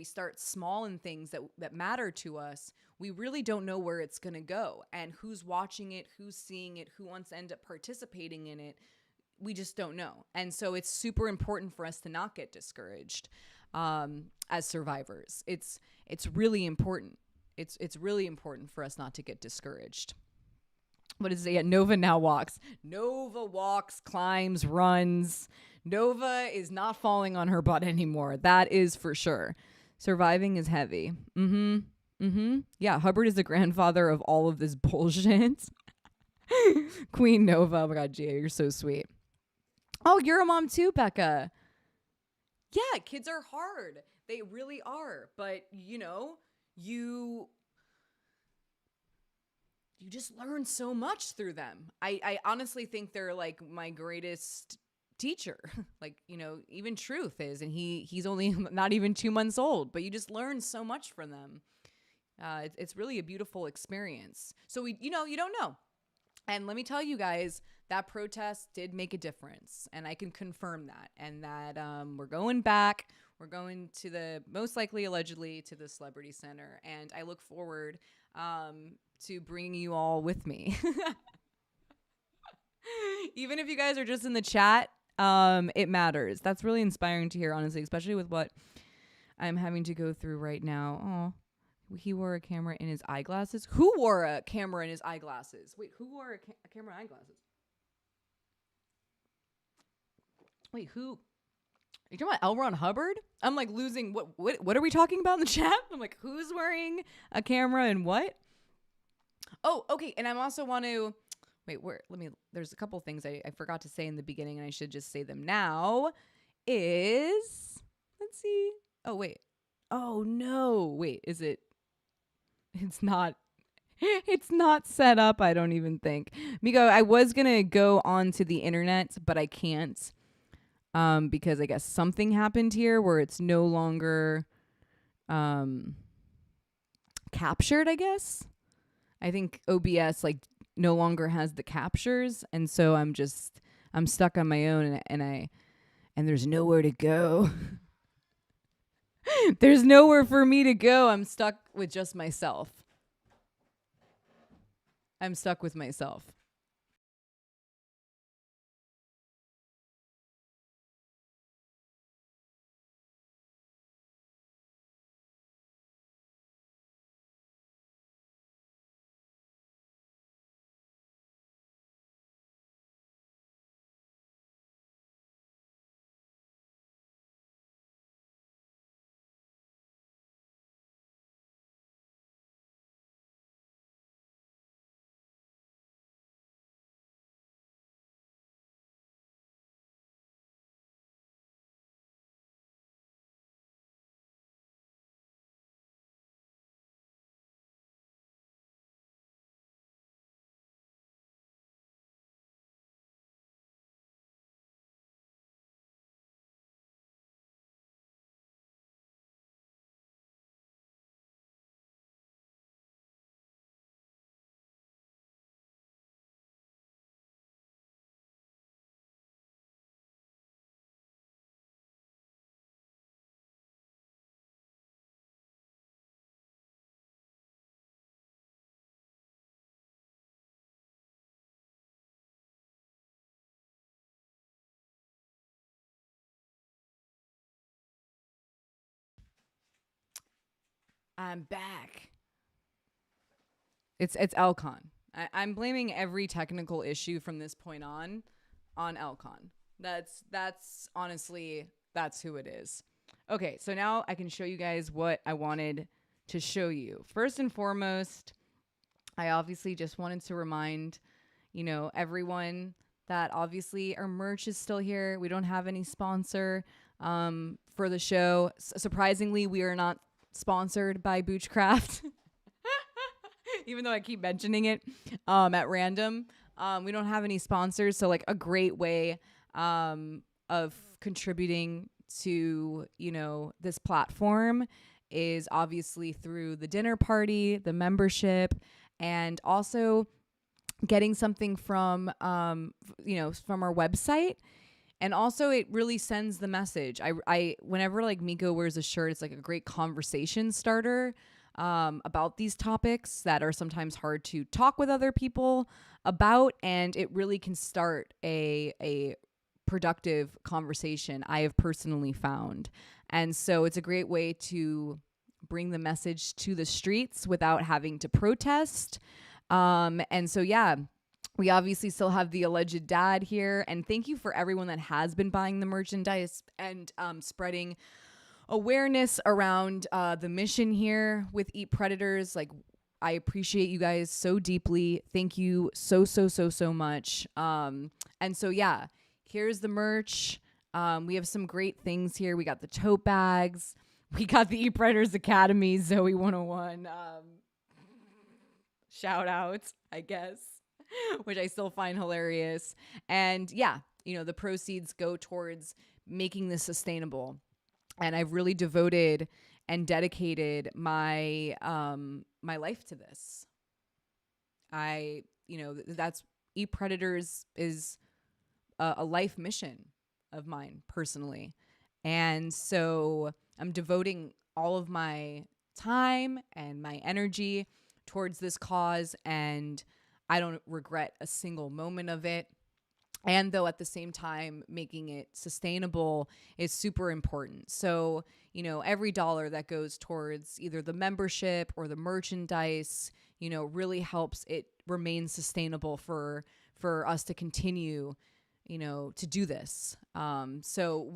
[SPEAKER 1] start small in things that matter to us, we really don't know where it's going to go and who's watching it, who's seeing it, who wants to end up participating in it. We just don't know. And so it's super important for us to not get discouraged as survivors. It's really important. It's really important for us not to get discouraged. What is it? Yeah, Nova now walks. Nova walks, climbs, runs. Nova is not falling on her butt anymore. That is for sure. Surviving is heavy. Yeah, Hubbard is the grandfather of all of this bullshit. Queen Nova. Oh my God, Gia, you're so sweet. Oh, you're a mom too, Becca. Yeah, kids are hard. They really are. But, you just learn so much through them. I honestly think they're like my greatest teacher. Like, even Truth is, and he's only not even 2 months old, but you just learn so much from them. It's really a beautiful experience. So you don't know. And let me tell you guys, that protest did make a difference, and I can confirm that. And that we're going back. We're going to the, most likely, allegedly, to the Celebrity Center. And I look forward to bringing you all with me. Even if you guys are just in the chat, it matters. That's really inspiring to hear, honestly, especially with what I'm having to go through right now. Oh, he wore a camera in his eyeglasses. Who wore a camera in his eyeglasses? Wait, who wore a camera in eyeglasses? Wait, who? Are you talking about L. Ron Hubbard? I'm like losing. What are we talking about in the chat? I'm like, who's wearing a camera and what? Oh, okay. And I also want to wait. There's a couple things I forgot to say in the beginning, and I should just say them now. Let's see. Oh wait. Oh no. Wait. Is it? It's not. It's not set up. I don't even think. Miko, I was gonna go onto the internet, but I can't. Because I guess something happened here where it's no longer captured, I guess. I think OBS like no longer has the captures, and so I'm stuck on my own, and there's nowhere to go. There's nowhere for me to go. I'm stuck with just myself. I'm stuck with myself. I'm back. It's Elcon. I'm blaming every technical issue from this point on Elcon. That's honestly, that's who it is. Okay, so now I can show you guys what I wanted to show you. First and foremost, I obviously just wanted to remind, everyone that obviously our merch is still here. We don't have any sponsor for the show. Surprisingly, we are not sponsored by Boochcraft. Even though I keep mentioning it at random. We don't have any sponsors. So like a great way of contributing to, this platform is obviously through the dinner party, the membership, and also getting something from, from our website. And also it really sends the message. I whenever like Miko wears a shirt, it's like a great conversation starter about these topics that are sometimes hard to talk with other people about. And it really can start a productive conversation, I have personally found. And so it's a great way to bring the message to the streets without having to protest. And so, yeah. We obviously still have the alleged dad here. And thank you for everyone that has been buying the merchandise and spreading awareness around the mission here with Eat Predators. Like, I appreciate you guys so deeply. Thank you so much. And so, yeah, here's the merch. We have some great things here. We got the tote bags. We got the Eat Predators Academy, Zoe 101. Shout out, I guess. Which I still find hilarious. And yeah, the proceeds go towards making this sustainable. And I've really devoted and dedicated my my life to this. That's Eat Predators is a life mission of mine personally. And so I'm devoting all of my time and my energy towards this cause, and I don't regret a single moment of it. And though at the same time, making it sustainable is super important. So, every dollar that goes towards either the membership or the merchandise, really helps it remain sustainable for us to continue, to do this. So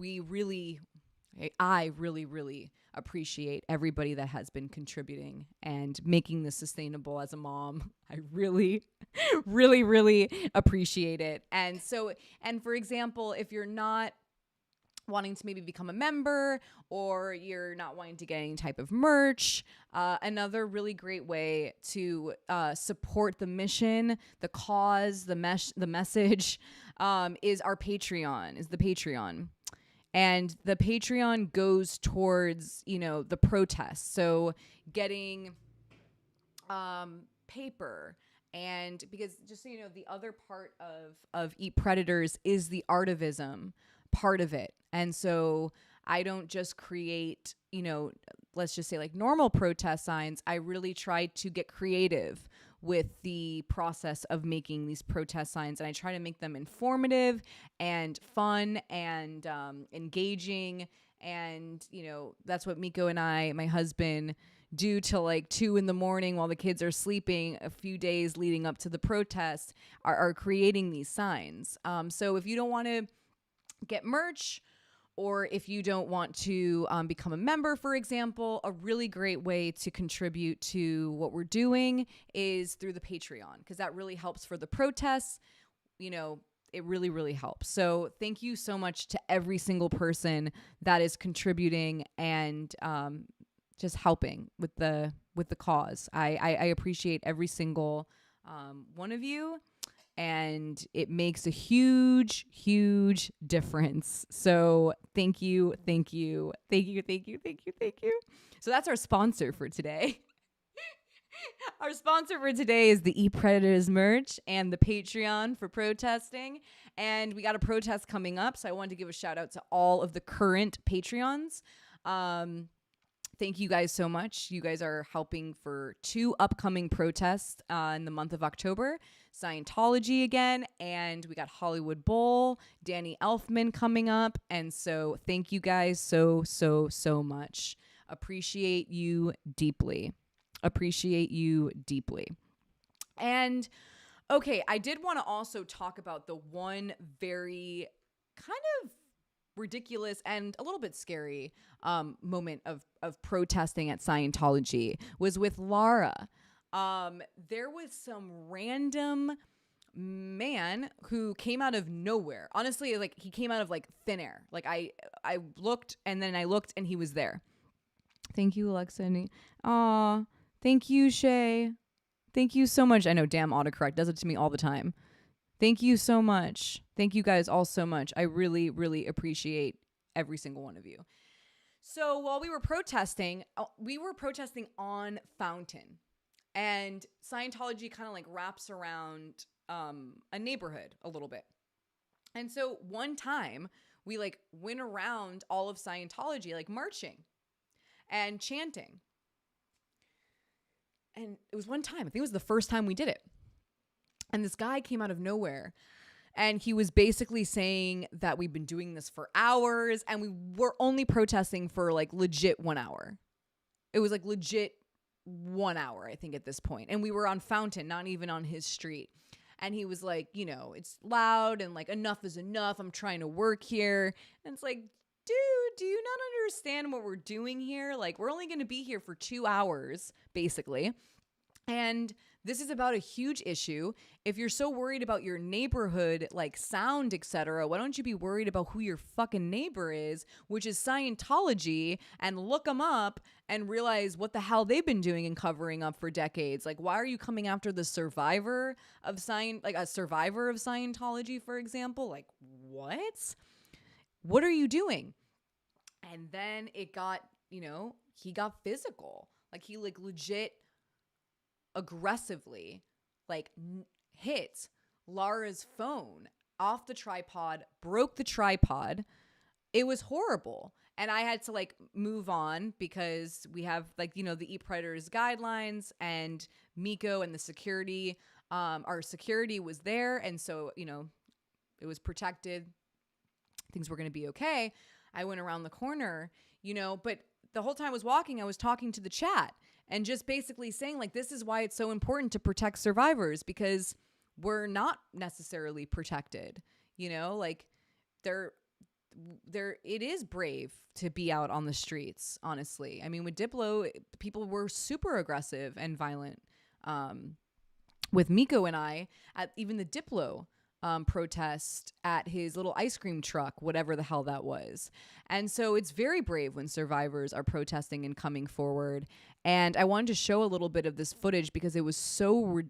[SPEAKER 1] I really, really appreciate everybody that has been contributing and making this sustainable as a mom. I really, really, really appreciate it. And for example, if you're not wanting to maybe become a member, or you're not wanting to get any type of merch, another really great way to support the mission, the cause, the message, is the Patreon. And the Patreon goes towards, the protests. So getting paper. And because just so you know, the other part of Eat Predators is the artivism part of it. And so I don't just create, let's just say like normal protest signs. I really try to get creative with the process of making these protest signs. And I try to make them informative and fun and engaging. And, that's what Miko and my husband, do till like 2 a.m. while the kids are sleeping a few days leading up to the protest, are creating these signs. So if you don't want to get merch, or if you don't want to become a member, for example, a really great way to contribute to what we're doing is through the Patreon, because that really helps for the protests. It really, really helps. So thank you so much to every single person that is contributing and just helping with the cause. I appreciate every single one of you. And it makes a huge, huge difference. So thank you, thank you, thank you, thank you, thank you, thank you. So that's our sponsor for today. Our sponsor for today is the Eat Predators merch and the Patreon for protesting. And we got a protest coming up, so I wanted to give a shout out to all of the current Patreons. Thank you guys so much. You guys are helping for 2 upcoming protests in the month of October. Scientology again, and we got Hollywood Bowl, Danny Elfman coming up. And so thank you guys so, so, so much. Appreciate you deeply. Appreciate you deeply. And okay, I did want to also talk about the one very kind of ridiculous and a little bit scary moment of protesting at Scientology was with Lara. There was some random man who came out of nowhere. Honestly, like he came out of like thin air. Like I looked and then I looked and he was there. Thank you, Alexa. Aw, thank you, Shay. Thank you so much. I know, damn autocorrect does it to me all the time. Thank you so much. Thank you guys all so much. I really, really appreciate every single one of you. So while we were protesting on Fountain. And Scientology kind of like wraps around a neighborhood a little bit. And so one time we like went around all of Scientology, like marching and chanting. And it was one time, I think it was the first time we did it. And this guy came out of nowhere and he was basically saying that we've been doing this for hours and we were only protesting for like legit 1 hour. It was like legit 1 hour, I think, at this point. And we were on Fountain, not even on his street. And he was like, it's loud and like enough is enough. I'm trying to work here. And it's like, dude, do you not understand what we're doing here? Like, we're only going to be here for 2 hours, basically. And this is about a huge issue. If you're so worried about your neighborhood, like sound, etc., why don't you be worried about who your fucking neighbor is, which is Scientology, and look them up and realize what the hell they've been doing and covering up for decades. Like, why are you coming after the survivor of a survivor of Scientology, for example? Like, what? What are you doing? And then it got, he got physical. Like, he like legit aggressively like hit Lara's phone off the tripod, broke the tripod. It was horrible. And I had to like move on because we have like, you know, the Eat Predators guidelines, and Miko and the security, our security was there. And so, you know, it was protected. Things were going to be okay. I went around the corner, you know, but the whole time I was walking, I was talking to the chat and just basically saying like, this is why it's so important to protect survivors, because we're not necessarily protected, you know, like it is brave to be out on the streets, honestly. I mean, with Diplo, people were super aggressive and violent. With Miko and I at even the Diplo protest at his little ice cream truck, whatever the hell that was. And so it's very brave when survivors are protesting and coming forward. And I wanted to show a little bit of this footage because it was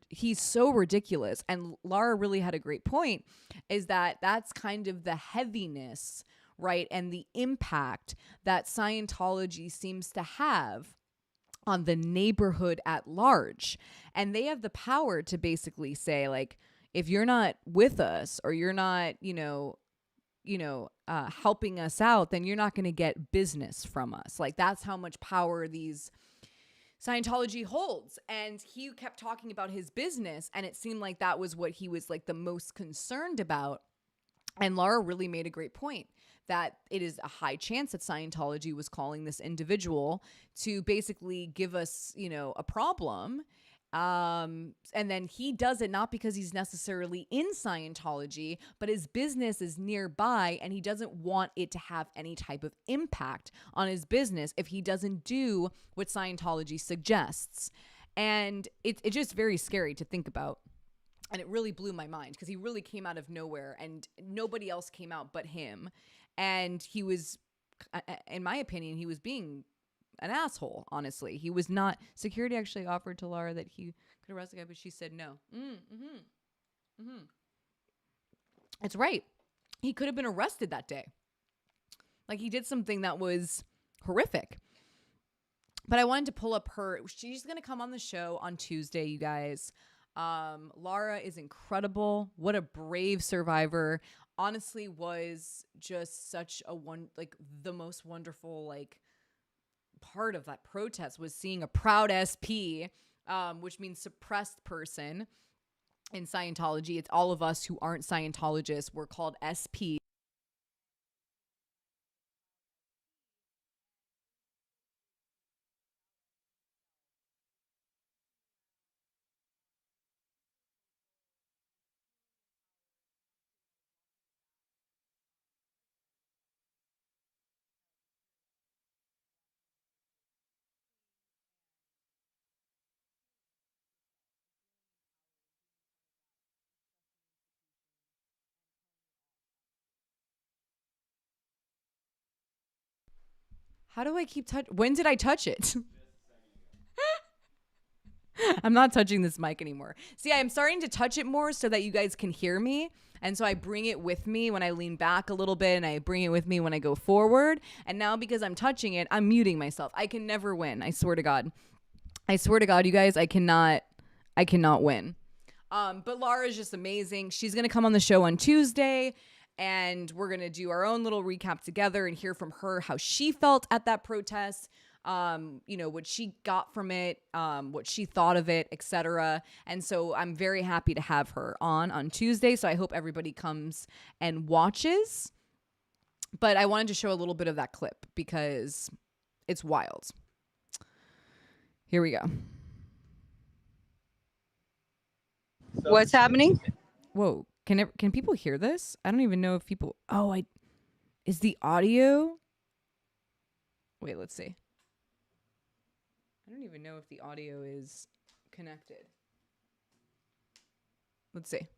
[SPEAKER 1] he's so ridiculous. And Lara really had a great point, is that that's kind of the heaviness, right? And the impact that Scientology seems to have on the neighborhood at large. And they have the power to basically say like, if you're not with us or you're not, helping us out, then you're not going to get business from us. Like that's how much power these Scientology holds. And he kept talking about his business, and it seemed like that was what he was like the most concerned about. And Lara really made a great point that it is a high chance that Scientology was calling this individual to basically give us, a problem. And then he does it not because he's necessarily in Scientology, but his business is nearby, and he doesn't want it to have any type of impact on his business if he doesn't do what Scientology suggests. And it's just very scary to think about. And it really blew my mind because he really came out of nowhere and nobody else came out but him. And he was, in my opinion, he was being an asshole, honestly. He was not. Security actually offered to Lara that he could arrest the guy, but she said no. It's right. He could have been arrested that day. Like he did something that was horrific. But I wanted to pull up she's going to come on the show on Tuesday, you guys. Lara is incredible. What a brave survivor. Honestly, was just such the most wonderful, part of that protest was seeing a proud SP, which means suppressed person in Scientology. It's all of us who aren't Scientologists. We're called SP. How do I keep when did I touch it? I'm not touching this mic anymore. See, I'm starting to touch it more so that you guys can hear me. And so I bring it with me when I lean back a little bit, and I bring it with me when I go forward. And now because I'm touching it, I'm muting myself. I can never win. I swear to God. I swear to God, you guys, I cannot win. But Lara's just amazing. She's going to come on the show on Tuesday, and we're going to do our own little recap together and hear from her how she felt at that protest. What she got from it, what she thought of it, etc. And so I'm very happy to have her on Tuesday. So I hope everybody comes and watches. But I wanted to show a little bit of that clip because it's wild. Here we go.
[SPEAKER 2] What's happening?
[SPEAKER 1] Whoa, can people hear this? I don't even know if people. Is the audio? Wait, let's see. I don't even know if the audio is connected. Let's see.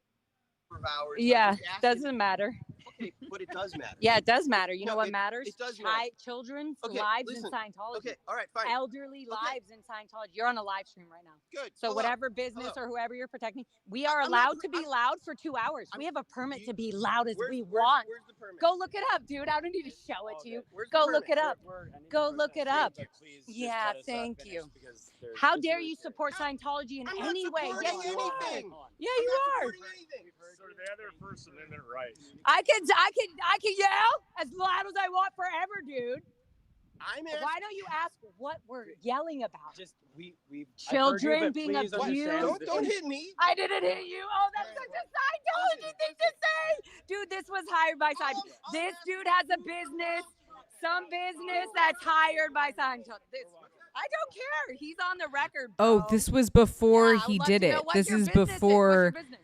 [SPEAKER 3] hours.
[SPEAKER 2] Yeah, doesn't matter.
[SPEAKER 3] Okay, but it does matter.
[SPEAKER 2] Yeah, it does matter. You
[SPEAKER 3] No,
[SPEAKER 2] know what matters?
[SPEAKER 3] It does matter.
[SPEAKER 2] Children's
[SPEAKER 3] Okay,
[SPEAKER 2] lives
[SPEAKER 3] listen.
[SPEAKER 2] in Scientology.
[SPEAKER 3] Okay, all right, fine.
[SPEAKER 2] Elderly lives in Scientology. You're on a live stream right now.
[SPEAKER 3] Good.
[SPEAKER 2] So
[SPEAKER 3] Hello.
[SPEAKER 2] whatever business
[SPEAKER 3] Hello.
[SPEAKER 2] or whoever you're protecting, we are
[SPEAKER 3] I'm
[SPEAKER 2] allowed
[SPEAKER 3] not-
[SPEAKER 2] to be
[SPEAKER 3] I'm-
[SPEAKER 2] loud for 2 hours. We have a permit to be loud as we
[SPEAKER 3] Where's
[SPEAKER 2] want.
[SPEAKER 3] the permit?
[SPEAKER 2] Go look it up, dude. I don't need to show it to you.
[SPEAKER 3] Where's the
[SPEAKER 2] Go
[SPEAKER 3] permit?
[SPEAKER 2] look it up. Go look it up. Yeah, thank you. How dare you support Scientology in
[SPEAKER 3] I'm not
[SPEAKER 2] any way?
[SPEAKER 3] supporting
[SPEAKER 2] Yes, you are.
[SPEAKER 3] anything.
[SPEAKER 2] Yeah,
[SPEAKER 3] I'm
[SPEAKER 2] you
[SPEAKER 3] not
[SPEAKER 2] are.
[SPEAKER 3] supporting anything.
[SPEAKER 4] So the other First Amendment rights.
[SPEAKER 2] I can yell as loud as I want forever, dude.
[SPEAKER 3] I'm
[SPEAKER 2] Why don't you ask what we're yelling about?
[SPEAKER 4] Just we've
[SPEAKER 2] Children being abused.
[SPEAKER 3] Don't hit me.
[SPEAKER 2] I didn't hit you. Oh, that's such a Scientology thing to say. Dude, this was hired by Scientology. This dude has a business, some business that's hired by Scientology. I don't care. He's on the record, bro.
[SPEAKER 1] Oh, this was before
[SPEAKER 2] Yeah,
[SPEAKER 1] he
[SPEAKER 2] I'd love
[SPEAKER 1] did
[SPEAKER 2] to
[SPEAKER 1] it.
[SPEAKER 2] know what
[SPEAKER 1] This
[SPEAKER 2] your
[SPEAKER 1] is
[SPEAKER 2] business
[SPEAKER 1] before.
[SPEAKER 2] What's your business?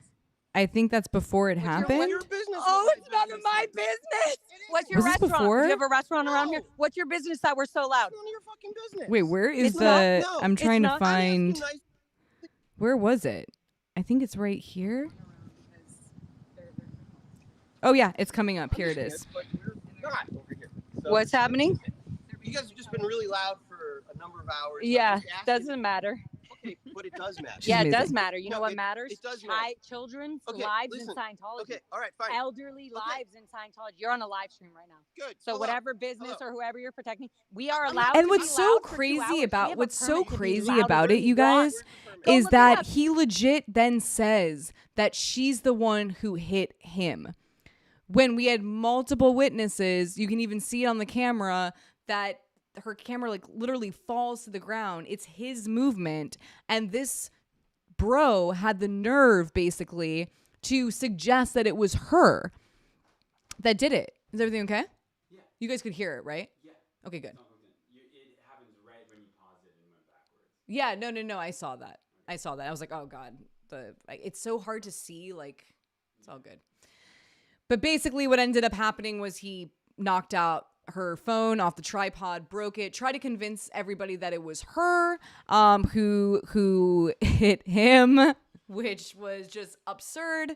[SPEAKER 1] I think that's before it
[SPEAKER 2] What's
[SPEAKER 1] happened.
[SPEAKER 3] Your business.
[SPEAKER 2] Oh, it's none of my business. What's your
[SPEAKER 1] Was this
[SPEAKER 2] restaurant?
[SPEAKER 1] before?
[SPEAKER 2] Do you have a restaurant around here?
[SPEAKER 3] No.
[SPEAKER 2] What's your business that we're so loud?
[SPEAKER 3] None of your fucking business.
[SPEAKER 1] Wait, where is
[SPEAKER 2] It's
[SPEAKER 1] the?
[SPEAKER 2] not-
[SPEAKER 3] no,
[SPEAKER 1] I'm
[SPEAKER 2] it's
[SPEAKER 1] trying to
[SPEAKER 2] not.
[SPEAKER 1] find.
[SPEAKER 3] I'm asking nice-
[SPEAKER 1] Where was it? I think it's right here. Oh yeah, it's coming up. Here it is.
[SPEAKER 3] But we're not over here. So
[SPEAKER 2] What's happening?
[SPEAKER 3] you guys have just been really loud for a number of hours.
[SPEAKER 2] Yeah,
[SPEAKER 3] I'm just asking-
[SPEAKER 2] doesn't matter.
[SPEAKER 3] Okay, but it does matter.
[SPEAKER 1] She's
[SPEAKER 2] Yeah, it does
[SPEAKER 1] amazing.
[SPEAKER 2] matter. You know
[SPEAKER 3] No,
[SPEAKER 2] what
[SPEAKER 3] it-
[SPEAKER 2] matters?
[SPEAKER 3] it does matter.
[SPEAKER 2] Children's
[SPEAKER 3] Okay,
[SPEAKER 2] lives
[SPEAKER 3] listen.
[SPEAKER 2] in Scientology.
[SPEAKER 3] Okay, all right, fine.
[SPEAKER 2] Elderly lives in Scientology. You're on a live stream right now.
[SPEAKER 3] Good.
[SPEAKER 2] So
[SPEAKER 3] Hello.
[SPEAKER 2] whatever business
[SPEAKER 3] Hello.
[SPEAKER 2] or whoever you're protecting, we are
[SPEAKER 3] I'm
[SPEAKER 2] allowed
[SPEAKER 3] not-
[SPEAKER 2] to
[SPEAKER 1] And
[SPEAKER 2] be
[SPEAKER 1] what's so
[SPEAKER 2] loud for 2
[SPEAKER 1] crazy
[SPEAKER 2] hours. We
[SPEAKER 1] about
[SPEAKER 2] have a
[SPEAKER 1] what's so
[SPEAKER 2] permit to be
[SPEAKER 1] crazy
[SPEAKER 2] loud
[SPEAKER 1] about
[SPEAKER 2] as
[SPEAKER 1] it,
[SPEAKER 2] we
[SPEAKER 1] you
[SPEAKER 2] want.
[SPEAKER 1] guys,
[SPEAKER 3] Where's the permit?
[SPEAKER 2] Go
[SPEAKER 1] is
[SPEAKER 2] look it
[SPEAKER 1] that
[SPEAKER 2] up.
[SPEAKER 1] he legit then says that she's the one who hit him. When we had multiple witnesses, you can even see it on the camera that her camera like literally falls to the ground. It's his movement, and this bro had the nerve basically to suggest that it was her that did it. Is everything okay?
[SPEAKER 5] Yeah.
[SPEAKER 1] You guys could hear it, right?
[SPEAKER 5] Yeah.
[SPEAKER 1] Okay, good.
[SPEAKER 5] It happens right when you paused it and went backwards.
[SPEAKER 1] Yeah, no. I saw that. I was like, oh god, it's so hard to see. Like, it's all good. But basically, what ended up happening was he knocked out her phone off the tripod, broke it, tried to convince everybody that it was her who hit him, which was just absurd.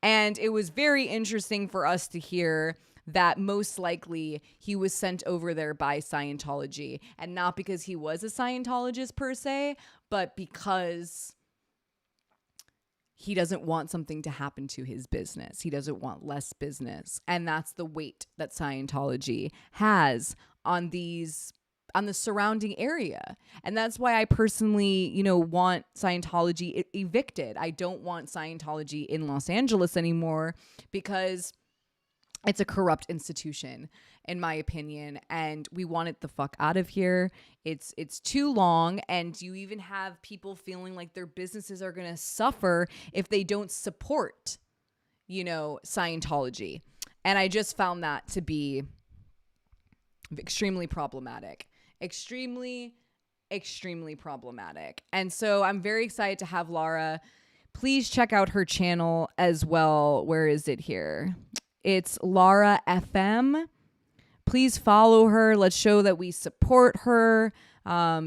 [SPEAKER 1] And it was very interesting for us to hear that most likely he was sent over there by Scientology, and not because he was a Scientologist per se, but because he doesn't want something to happen to his business. He doesn't want less business. And that's the weight that Scientology has on the surrounding area. And that's why I personally, want Scientology evicted. I don't want Scientology in Los Angeles anymore because it's a corrupt institution, in my opinion, and we want it the fuck out of here. It's too long, and you even have people feeling like their businesses are going to suffer if they don't support, Scientology. And I just found that to be extremely problematic. Extremely problematic. And so I'm very excited to have Laura. Please check out her channel as well. Where is it here? It's Laura FM. Please follow her. Let's show that we support her.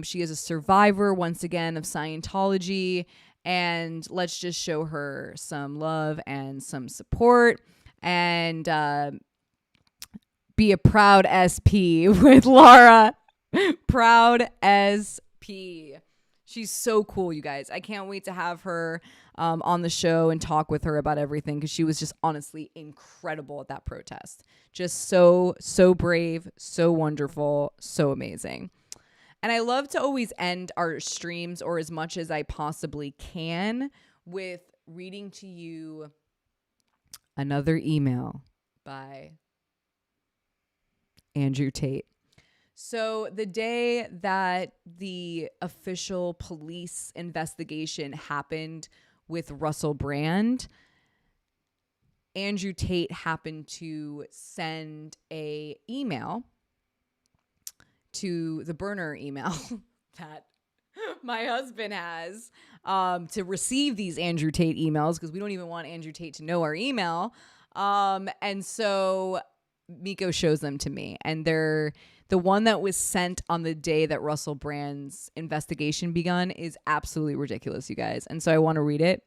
[SPEAKER 1] She is a survivor, once again, of Scientology. And let's just show her some love and some support. And be a proud SP with Laura. Proud SP. She's so cool, you guys. I can't wait to have her on the show and talk with her about everything, because she was just honestly incredible at that protest. Just so brave, so wonderful, so amazing. And I love to always end our streams, or as much as I possibly can, with reading to you another email by Andrew Tate. So the day that the official police investigation happened with Russell Brand, Andrew Tate happened to send a email to the burner email that my husband has to receive these Andrew Tate emails, because we don't even want Andrew Tate to know our email. And so Miko shows them to me, and they're the one that was sent on the day that Russell Brand's investigation begun is absolutely ridiculous, you guys. And so I want to read it.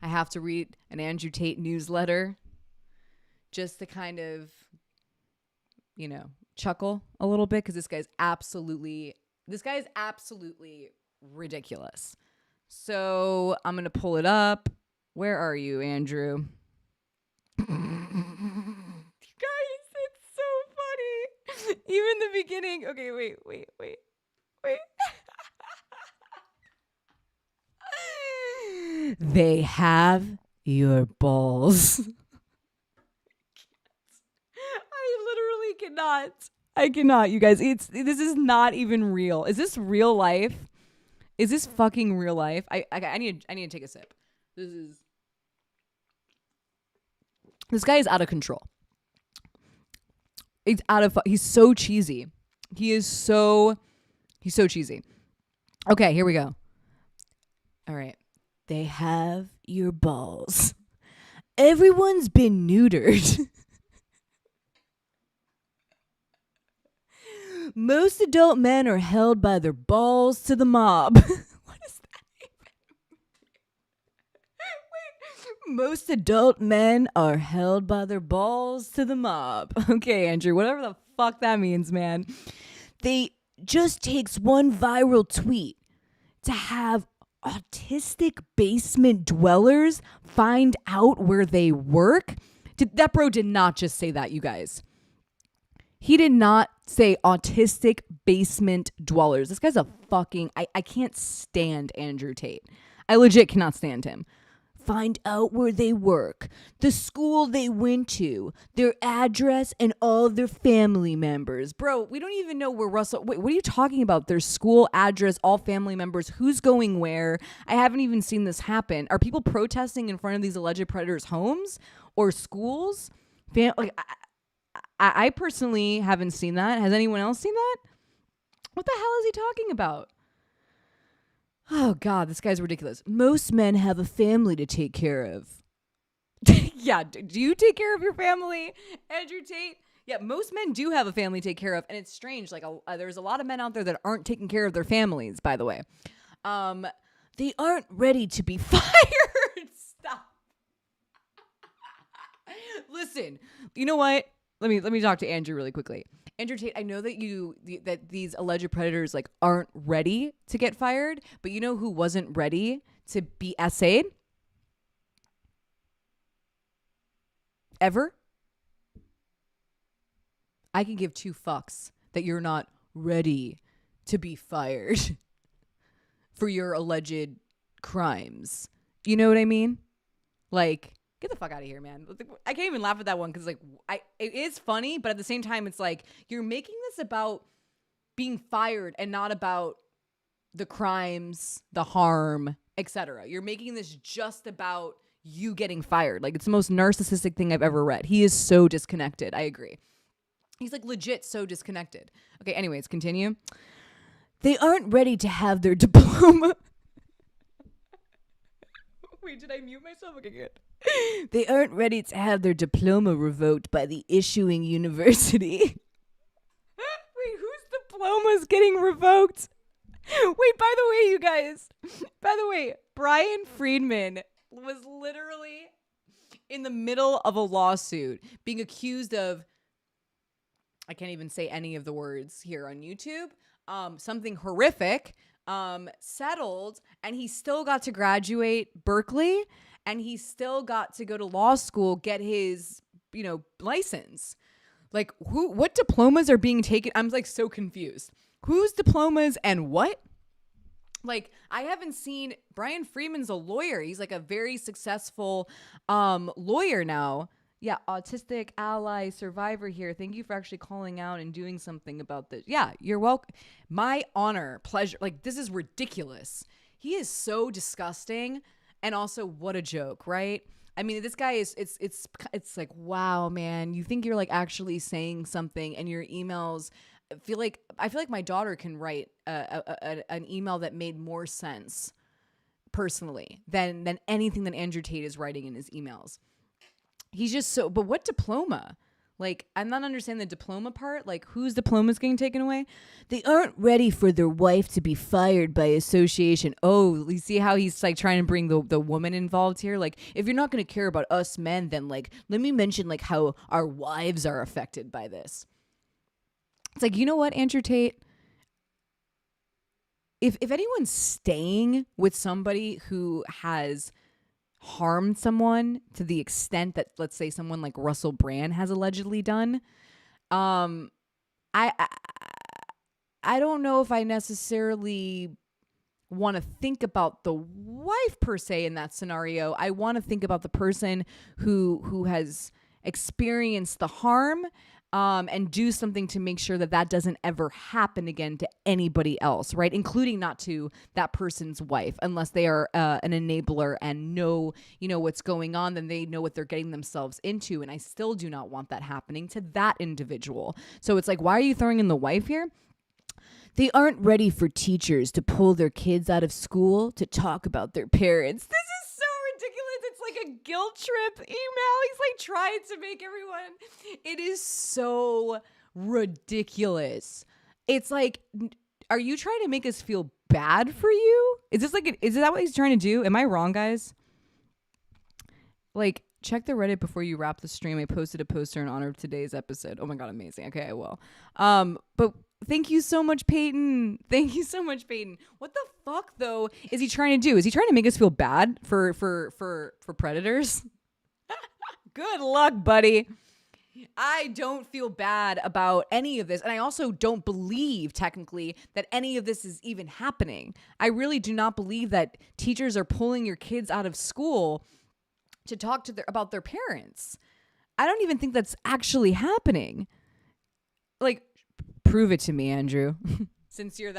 [SPEAKER 1] I have to read an Andrew Tate newsletter just to kind of, chuckle a little bit, because this guy's absolutely ridiculous. So I'm going to pull it up. Where are you, Andrew? Guys, it's so funny. Even the beginning. Okay, wait. They have your balls. I literally cannot. I cannot, you guys. This is not even real. Is this real life? Is this fucking real life? I need to take a sip. This guy is out of control. He's so cheesy. He's so cheesy. Okay, here we go. All right. They have your balls. Everyone's been neutered. Most adult men are held by their balls to the mob. What is that even? Wait. Most adult men are held by their balls to the mob. Okay, Andrew, whatever the fuck that means, man. They just takes one viral tweet to have autistic basement dwellers find out where they work. That bro did not just say that, you guys. He did not say autistic basement dwellers. This guy's a fucking... I can't stand Andrew Tate. I legit cannot stand him. Find out where they work, the school they went to, their address, and all their family members. Bro, we don't even know where Russell... Wait, what are you talking about? Their school, address, all family members, who's going where? I haven't even seen this happen. Are people protesting in front of these alleged predators' homes or schools? I personally haven't seen that. Has anyone else seen that? What the hell is he talking about? Oh, God, this guy's ridiculous. Most men have a family to take care of. Yeah, do you take care of your family, Andrew Tate? Yeah, most men do have a family to take care of, and it's strange. Like, there's a lot of men out there that aren't taking care of their families, by the way. They aren't ready to be fired. Stop. Listen, you know what? Let me talk to Andrew really quickly. Andrew Tate, I know that these alleged predators like aren't ready to get fired, but you know who wasn't ready to be essayed? Ever? I can give two fucks that you're not ready to be fired for your alleged crimes. You know what I mean? Like, get the fuck out of here, man. I can't even laugh at that one because, like, it is funny, but at the same time, it's like you're making this about being fired and not about the crimes, the harm, etc. You're making this just about you getting fired. Like, it's the most narcissistic thing I've ever read. He is so disconnected. I agree. He's like legit so disconnected. Okay, anyways, continue. They aren't ready to have their diploma. Wait, did I mute myself? Okay, good. They aren't ready to have their diploma revoked by the issuing university. Wait, whose diploma's getting revoked? Wait, by the way, you guys. By the way, Brian Friedman was literally in the middle of a lawsuit being accused of, I can't even say any of the words here on YouTube, something horrific, settled, and he still got to graduate Berkeley, and he still got to go to law school, get his, license. Like, what diplomas are being taken? I'm like so confused. Whose diplomas and what? Like, I haven't seen, Brian Freeman's a lawyer. He's like a very successful lawyer now. Yeah, autistic ally survivor here. Thank you for actually calling out and doing something about this. Yeah, you're welcome. My honor, pleasure. Like, this is ridiculous. He is so disgusting. And also, what a joke, right? I mean, this guy is, it's like, wow, man, you think you're like actually saying something, and your emails, I feel like my daughter can write an email that made more sense personally than anything that Andrew Tate is writing in his emails. He's just so, but what diploma? Like, I'm not understanding the diploma part. Like, whose diploma's getting taken away? They aren't ready for their wife to be fired by association. Oh, you see how he's like trying to bring the woman involved here? Like, if you're not going to care about us men, then like, let me mention like how our wives are affected by this. It's like, you know what, Andrew Tate? If anyone's staying with somebody who has harmed someone to the extent that, let's say, someone like Russell Brand has allegedly done, I don't know if I necessarily want to think about the wife per se in that scenario. I want to think about the person who has experienced the harm, and do something to make sure that that doesn't ever happen again to anybody else, right? Including not to that person's wife, unless they are an enabler and know, you know, what's going on, then they know what they're getting themselves into. And I still do not want that happening to that individual. So it's like, why are you throwing in the wife here? They aren't ready for teachers to pull their kids out of school to talk about their parents. This is so ridiculous. It's like a guilt trip email. He's like trying to make everyone. It is so ridiculous. It's like, are you trying to make us feel bad for you? Is this like, is that what he's trying to do? Am I wrong, guys? Like, check the Reddit before you wrap the stream. I posted a poster in honor of today's episode. Oh my God, amazing. Okay, I will. But thank you so much, Peyton. Thank you so much, Peyton. What the fuck though is he trying to do? Is he trying to make us feel bad for predators? Good luck, buddy. I don't feel bad about any of this. And I also don't believe technically that any of this is even happening. I really do not believe that teachers are pulling your kids out of school to talk to about their parents. I don't even think that's actually happening. Like, prove it to me, Andrew. Since he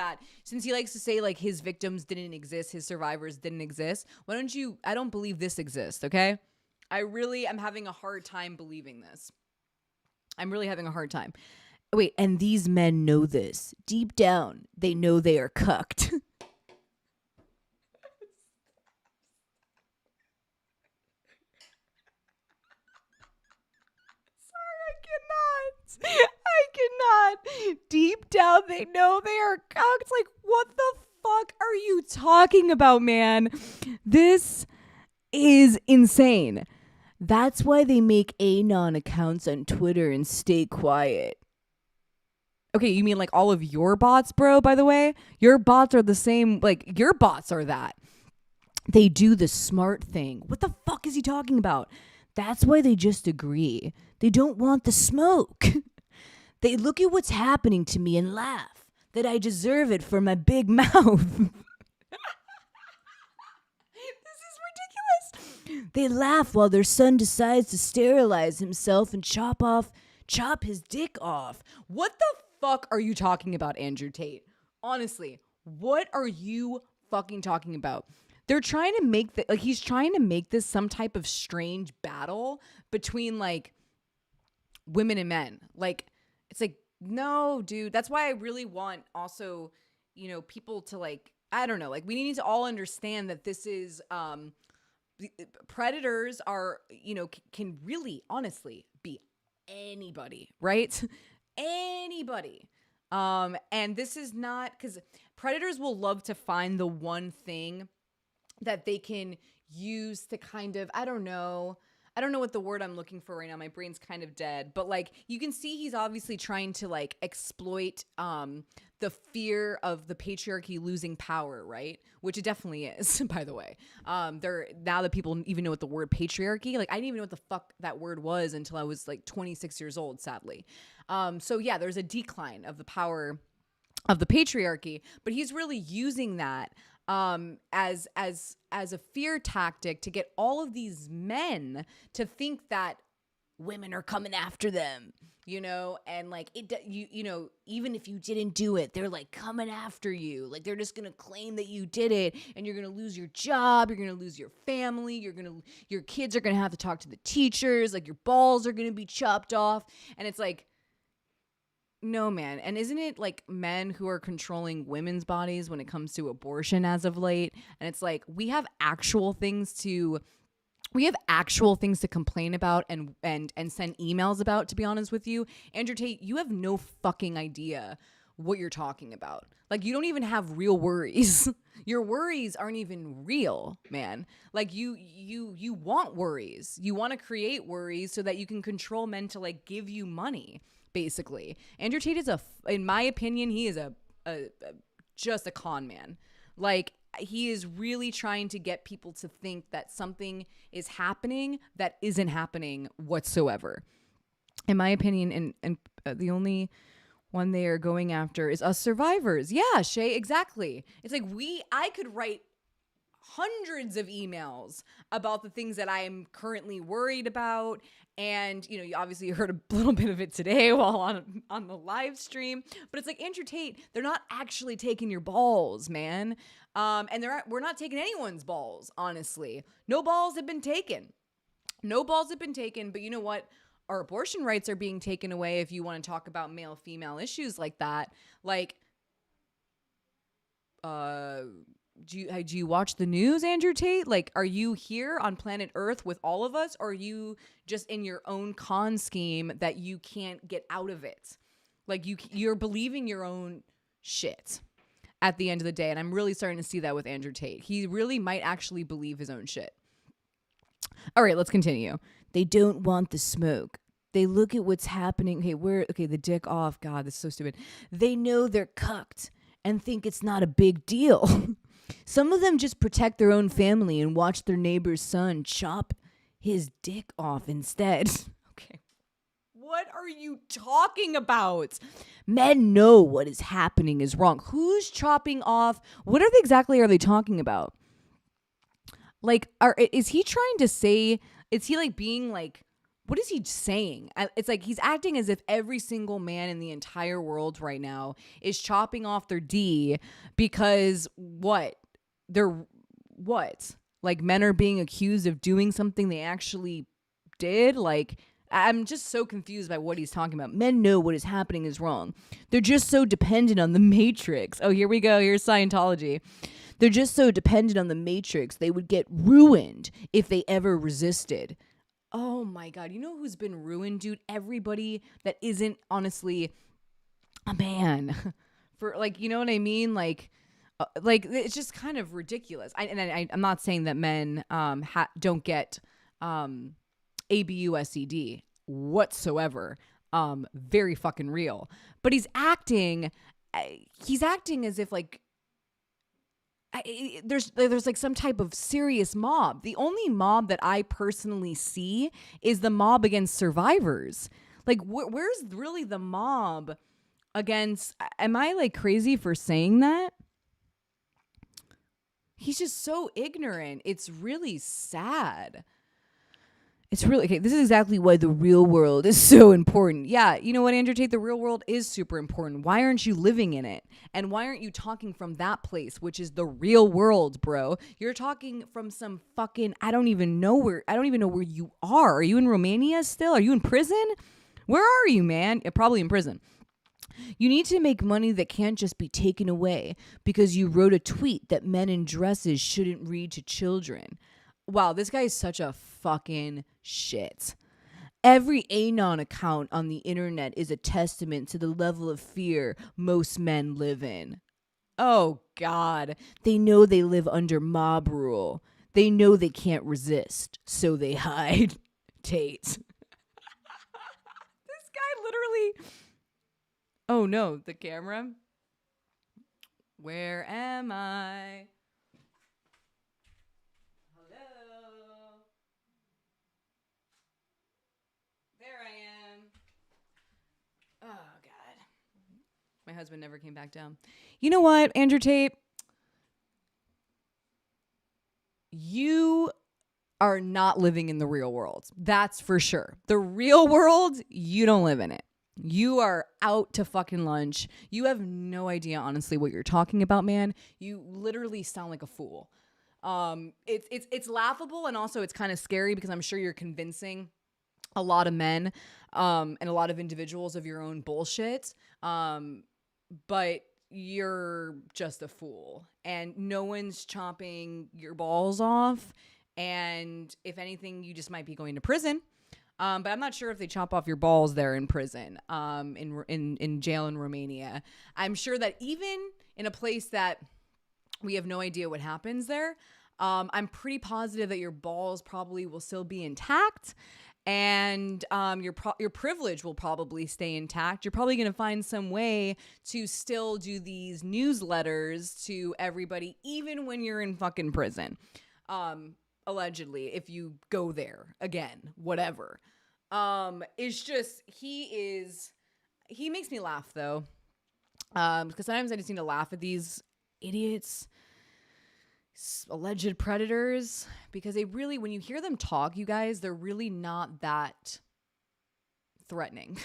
[SPEAKER 1] likes to say like his victims didn't exist, his survivors didn't exist. Why don't you, I don't believe this exists, okay? I really am having a hard time believing this. I'm really having a hard time. Wait, and these men know this. Deep down, they know they are cucked. I cannot. Deep down, they know they are cucked. Like, what the fuck are you talking about, man? This is insane. That's why they make anon accounts on Twitter and stay quiet. Okay, you mean like all of your bots, bro, by the way? Your bots are the same, like, your bots are that. They do the smart thing. What the fuck is he talking about? That's why they just agree. They don't want the smoke. They look at what's happening to me and laugh that I deserve it for my big mouth. This is ridiculous. They laugh while their son decides to sterilize himself and chop his dick off. What the fuck are you talking about, Andrew Tate? Honestly, what are you fucking talking about? They're trying to make he's trying to make this some type of strange battle between like women and men. Like, it's like, no, dude. That's why I really want also, you know, people to like, I don't know, like we need to all understand that this is, predators are, you know, can really honestly be anybody, right? Anybody. And this is not, because predators will love to find the one thing that they can use to kind of, I don't know what the word I'm looking for right now. My brain's kind of dead, but like you can see he's obviously trying to like exploit the fear of the patriarchy losing power, right? Which it definitely is, by the way. Now that people even know what the word patriarchy, like I didn't even know what the fuck that word was until I was like 26 years old, sadly. So yeah, there's a decline of the power of the patriarchy, but he's really using that as a fear tactic to get all of these men to think that women are coming after them, you know, and like you know, even if you didn't do it, they're like coming after you. Like they're just going to claim that you did it and you're going to lose your job. You're going to lose your family. Your kids are going to have to talk to the teachers. Like your balls are going to be chopped off. And it's like, no, man. And isn't it like men who are controlling women's bodies when it comes to abortion as of late? And it's like, we have actual things to we have actual things to complain about and send emails about, to be honest with you. Andrew Tate, you have no fucking idea what you're talking about. Like, you don't even have real worries. Your worries aren't even real, man. Like, you want worries. You want to create worries so that you can control men to, like, give you money, basically. Andrew Tate is in my opinion, he is just a con man. Like, he is really trying to get people to think that something is happening that isn't happening whatsoever. In my opinion, and the only one they are going after is us survivors. Yeah, Shay, exactly. It's like I could write hundreds of emails about the things that I am currently worried about. And, you know, you obviously heard a little bit of it today while on the live stream. But it's like, Andrew Tate, they're not actually taking your balls, man. And we're not taking anyone's balls, honestly. No balls have been taken. No balls have been taken. But you know what? Our abortion rights are being taken away if you want to talk about male-female issues like that. Like, do you watch the news, Andrew Tate? Like, are you here on planet Earth with all of us, or are you just in your own con scheme that you can't get out of it? Like, you're believing your own shit at the end of the day. And I'm really starting to see that with Andrew Tate. He really might actually believe his own shit. All right, let's continue. They don't want the smoke. They look at what's happening. Okay, the dick off. God, this is so stupid. They know they're cucked and think it's not a big deal. Some of them just protect their own family and watch their neighbor's son chop his dick off instead. Okay. What are you talking about? Men know what is happening is wrong. Who's chopping off? What exactly are they talking about? Like, is he trying to say, is he like being like, what is he saying? It's like he's acting as if every single man in the entire world right now is chopping off their D because what? Like, men are being accused of doing something they actually did? Like, I'm just so confused by what he's talking about. Men know what is happening is wrong. They're just so dependent on the Matrix. Oh, here we go. Here's Scientology. They're just so dependent on the Matrix, they would get ruined if they ever resisted. Oh my God. You know who's been ruined, dude? Everybody that isn't honestly a man. For, like, you know what I mean? Like it's just kind of ridiculous. I'm not saying that men don't get ABUSED whatsoever. Very fucking real. But he's acting as if like there's like some type of serious mob. The only mob that I personally see is the mob against survivors. Like, where's really the mob against? Am I like crazy for saying that? He's just so ignorant. It's really sad. It's really, okay, this is exactly why the real world is so important. Yeah, you know what, Andrew Tate? The real world is super important. Why aren't you living in it? And why aren't you talking from that place, which is the real world, bro? You're talking from some fucking, I don't even know where you are. Are you in Romania still? Are you in prison? Where are you, man? You're probably in prison. You need to make money that can't just be taken away because you wrote a tweet that men in dresses shouldn't read to children. Wow, this guy is such a fucking shit. Every Anon account on the internet is a testament to the level of fear most men live in. Oh, God. They know they live under mob rule. They know they can't resist, so they hide. Tate. This guy literally... Oh, no, the camera. Where am I? Oh, God. My husband never came back down. You know what, Andrew Tate? You are not living in the real world. That's for sure. The real world, you don't live in it. You are out to fucking lunch. You have no idea, honestly, what you're talking about, man. You literally sound like a fool. It's laughable, and also it's kind of scary because I'm sure you're convincing a lot of men and a lot of individuals of your own bullshit. But you're just a fool, and no one's chopping your balls off. And if anything, you just might be going to prison. But I'm not sure if they chop off your balls there in prison, in jail in Romania. I'm sure that even in a place that we have no idea what happens there, I'm pretty positive that your balls probably will still be intact, and your privilege will probably stay intact. You're probably going to find some way to still do these newsletters to everybody, even when you're in fucking prison. Allegedly, if you go there again, whatever. It's just, he makes me laugh though. Because sometimes I just need to laugh at these idiots, alleged predators, because they really, when you hear them talk, you guys, they're really not that threatening.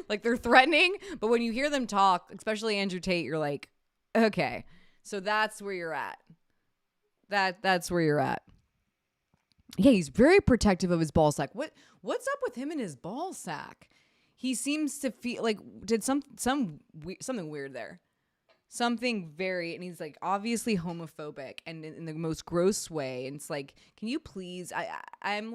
[SPEAKER 1] Like, they're threatening, but when you hear them talk, especially Andrew Tate, you're like, okay, so that's where you're at. That's where you're at. Yeah, he's very protective of his ball sack. What's up with him and his ball sack? He seems to feel like did something weird there. Something very, and he's like obviously homophobic and in the most gross way. And it's like, can you please? I'm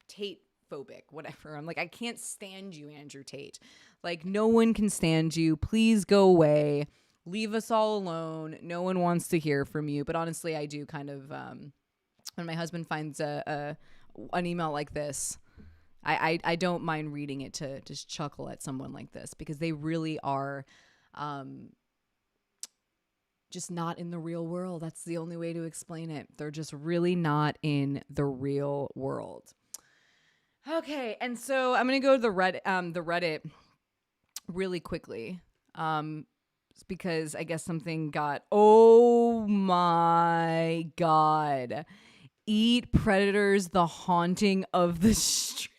[SPEAKER 1] Tate phobic, whatever. I'm like, I can't stand you, Andrew Tate. Like, no one can stand you. Please go away. Leave us all alone. No one wants to hear from you. But honestly, I do kind of. When my husband finds an email like this, I don't mind reading it to just chuckle at someone like this, because they really are just not in the real world. That's the only way to explain it. They're just really not in the real world. Okay, and so I'm gonna go to the Reddit really quickly, because I guess something got. Oh my God. Eat predators, the haunting of the street.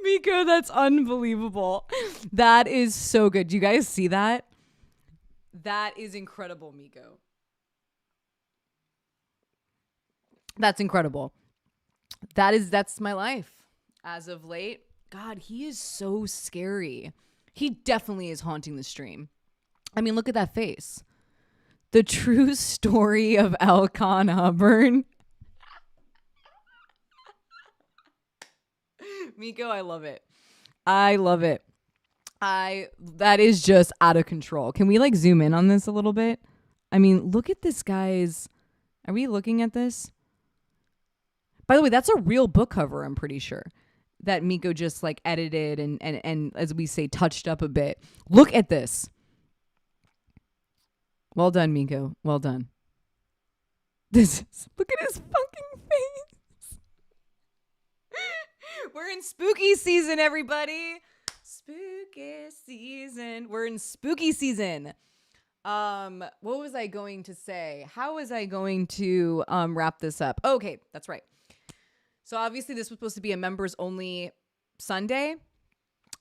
[SPEAKER 1] Miko, that's unbelievable. That is so good. Do you guys see that? That is incredible, Miko. That's incredible. That's my life as of late. God, he is so scary. He definitely is haunting the stream. I mean, look at that face. The true story of Alcon Auburn. Miko, I love it. I love it. That is just out of control. Can we like zoom in on this a little bit? I mean, look at this guy's. Are we looking at this? By the way, that's a real book cover, I'm pretty sure. That Miko just like edited and as we say, touched up a bit. Look at this. Well done, Miko. Well done. Look at his fucking face. We're in spooky season, everybody. Spooky season. We're in spooky season. What was I going to say? How was I going to wrap this up? Okay, that's right. So obviously this was supposed to be a members only Sunday,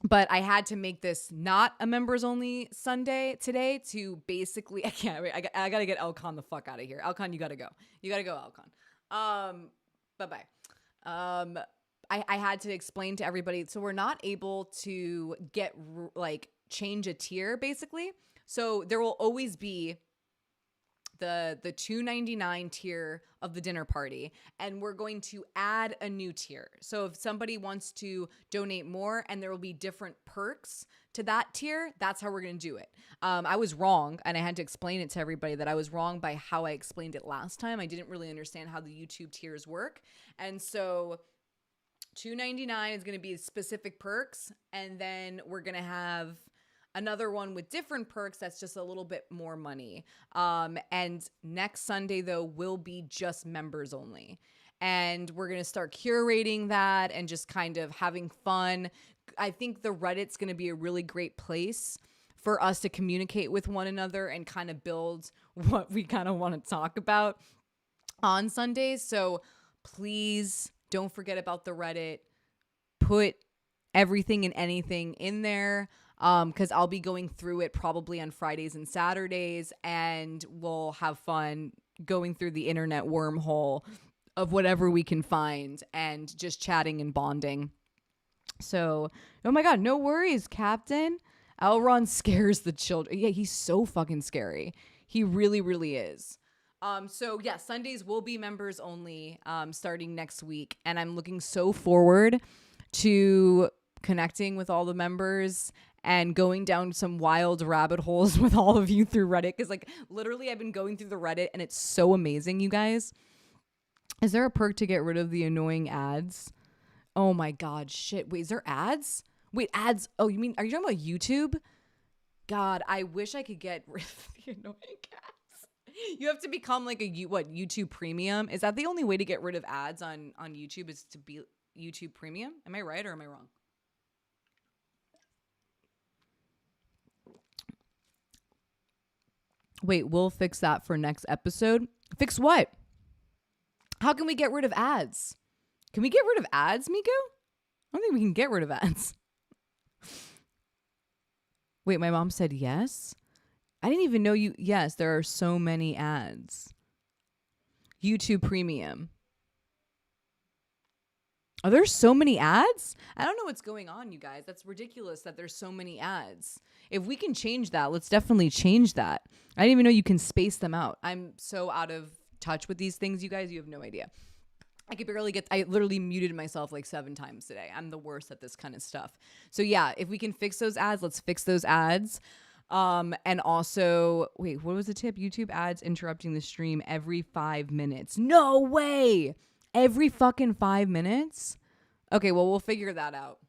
[SPEAKER 1] but I had to make this not a members only Sunday today to basically, I can't wait. I got to get Elcon the fuck out of here. Elcon, you got to go. You got to go, Elcon. Bye-bye. I had to explain to everybody. So we're not able to get like change a tier basically. So there will always be the $2.99 tier of the dinner party, and we're going to add a new tier. So if somebody wants to donate more, and there will be different perks to that tier, that's how we're going to do it. I was wrong, and I had to explain it to everybody that I was wrong by how I explained it last time. I didn't really understand how the YouTube tiers work, and so $2.99 is going to be specific perks, and then we're going to have another one with different perks that's just a little bit more money. And next Sunday, though, will be just members only. And we're going to start curating that and just kind of having fun. I think the Reddit's going to be a really great place for us to communicate with one another and kind of build what we kind of want to talk about on Sundays. So please don't forget about the Reddit. Put everything and anything in there. Because I'll be going through it probably on Fridays and Saturdays, and we'll have fun going through the internet wormhole of whatever we can find and just chatting and bonding. So, oh my God, no worries, Captain. Elron scares the children. Yeah, he's so fucking scary. He really, really is. So yeah, Sundays will be members only, starting next week. And I'm looking so forward to connecting with all the members and going down some wild rabbit holes with all of you through Reddit. Cause like literally I've been going through the Reddit and it's so amazing, you guys. Is there a perk to get rid of the annoying ads? Oh my God, shit. Wait, is there ads? Wait, ads. Oh, you mean, are you talking about YouTube? God, I wish I could get rid of the annoying ads. You have to become like YouTube Premium? Is that the only way to get rid of ads on YouTube is to be YouTube Premium? Am I right or am I wrong? Wait, we'll fix that for next episode. Fix what? How can we get rid of ads? Can we get rid of ads, Miko? I don't think we can get rid of ads. Wait, my mom said yes? I didn't even know you. Yes, there are so many ads. YouTube Premium. Are there so many ads? I don't know what's going on, you guys. That's ridiculous that there's so many ads. If we can change that, let's definitely change that. I didn't even know you can space them out. I'm so out of touch with these things, you guys. You have no idea. I literally muted myself like 7 times today. I'm the worst at this kind of stuff. So yeah, if we can fix those ads, let's fix those ads. And also, wait, what was the tip? YouTube ads interrupting the stream every 5 minutes. No way. Every fucking 5 minutes? Okay, well, we'll figure that out.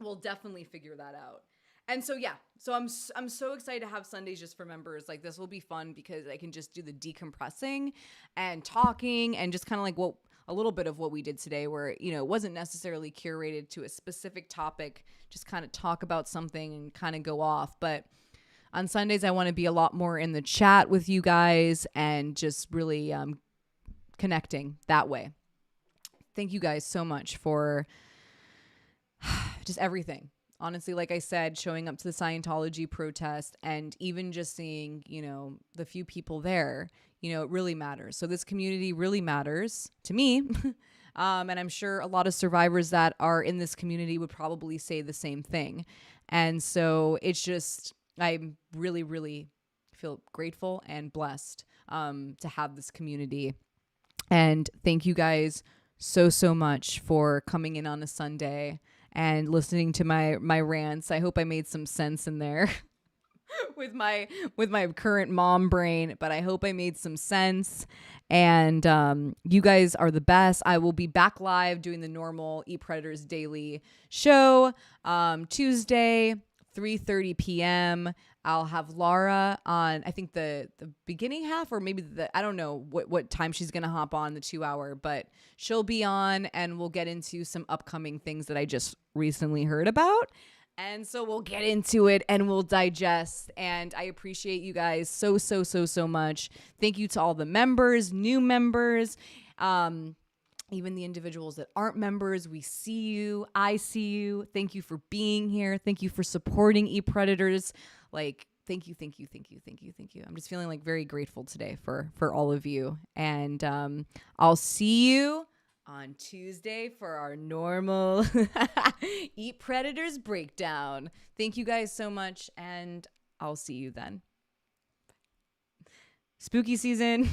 [SPEAKER 1] We'll definitely figure that out. And so, yeah, so I'm so excited to have Sundays just for members. Like, this will be fun because I can just do the decompressing and talking and just kind of like a little bit of what we did today where, you know, it wasn't necessarily curated to a specific topic, just kind of talk about something and kind of go off. But on Sundays, I want to be a lot more in the chat with you guys and just really connecting that way. Thank you guys so much for just everything. Honestly, like I said, showing up to the Scientology protest and even just seeing, you know, the few people there, you know, it really matters. So this community really matters to me. And I'm sure a lot of survivors that are in this community would probably say the same thing. And so it's just, I really, really feel grateful and blessed to have this community. And thank you guys so much for coming in on a Sunday and listening to my rants. I hope I made some sense in there with my current mom brain, but I hope I made some sense. And you guys are the best. I will be back live doing the normal Eat Predators Daily show Tuesday, 3:30 p.m. I'll have Laura on, I think the beginning half, or maybe I don't know what time she's going to hop on the 2-hour, but she'll be on and we'll get into some upcoming things that I just recently heard about. And so we'll get into it and we'll digest. And I appreciate you guys so much. Thank you to all the members, new members, even the individuals that aren't members. We see you. I see you. Thank you for being here. Thank you for supporting Eat Predators. Like, thank you. I'm just feeling like very grateful today for all of you. And I'll see you on Tuesday for our normal Eat Predators breakdown. Thank you guys so much, and I'll see you then. Spooky season.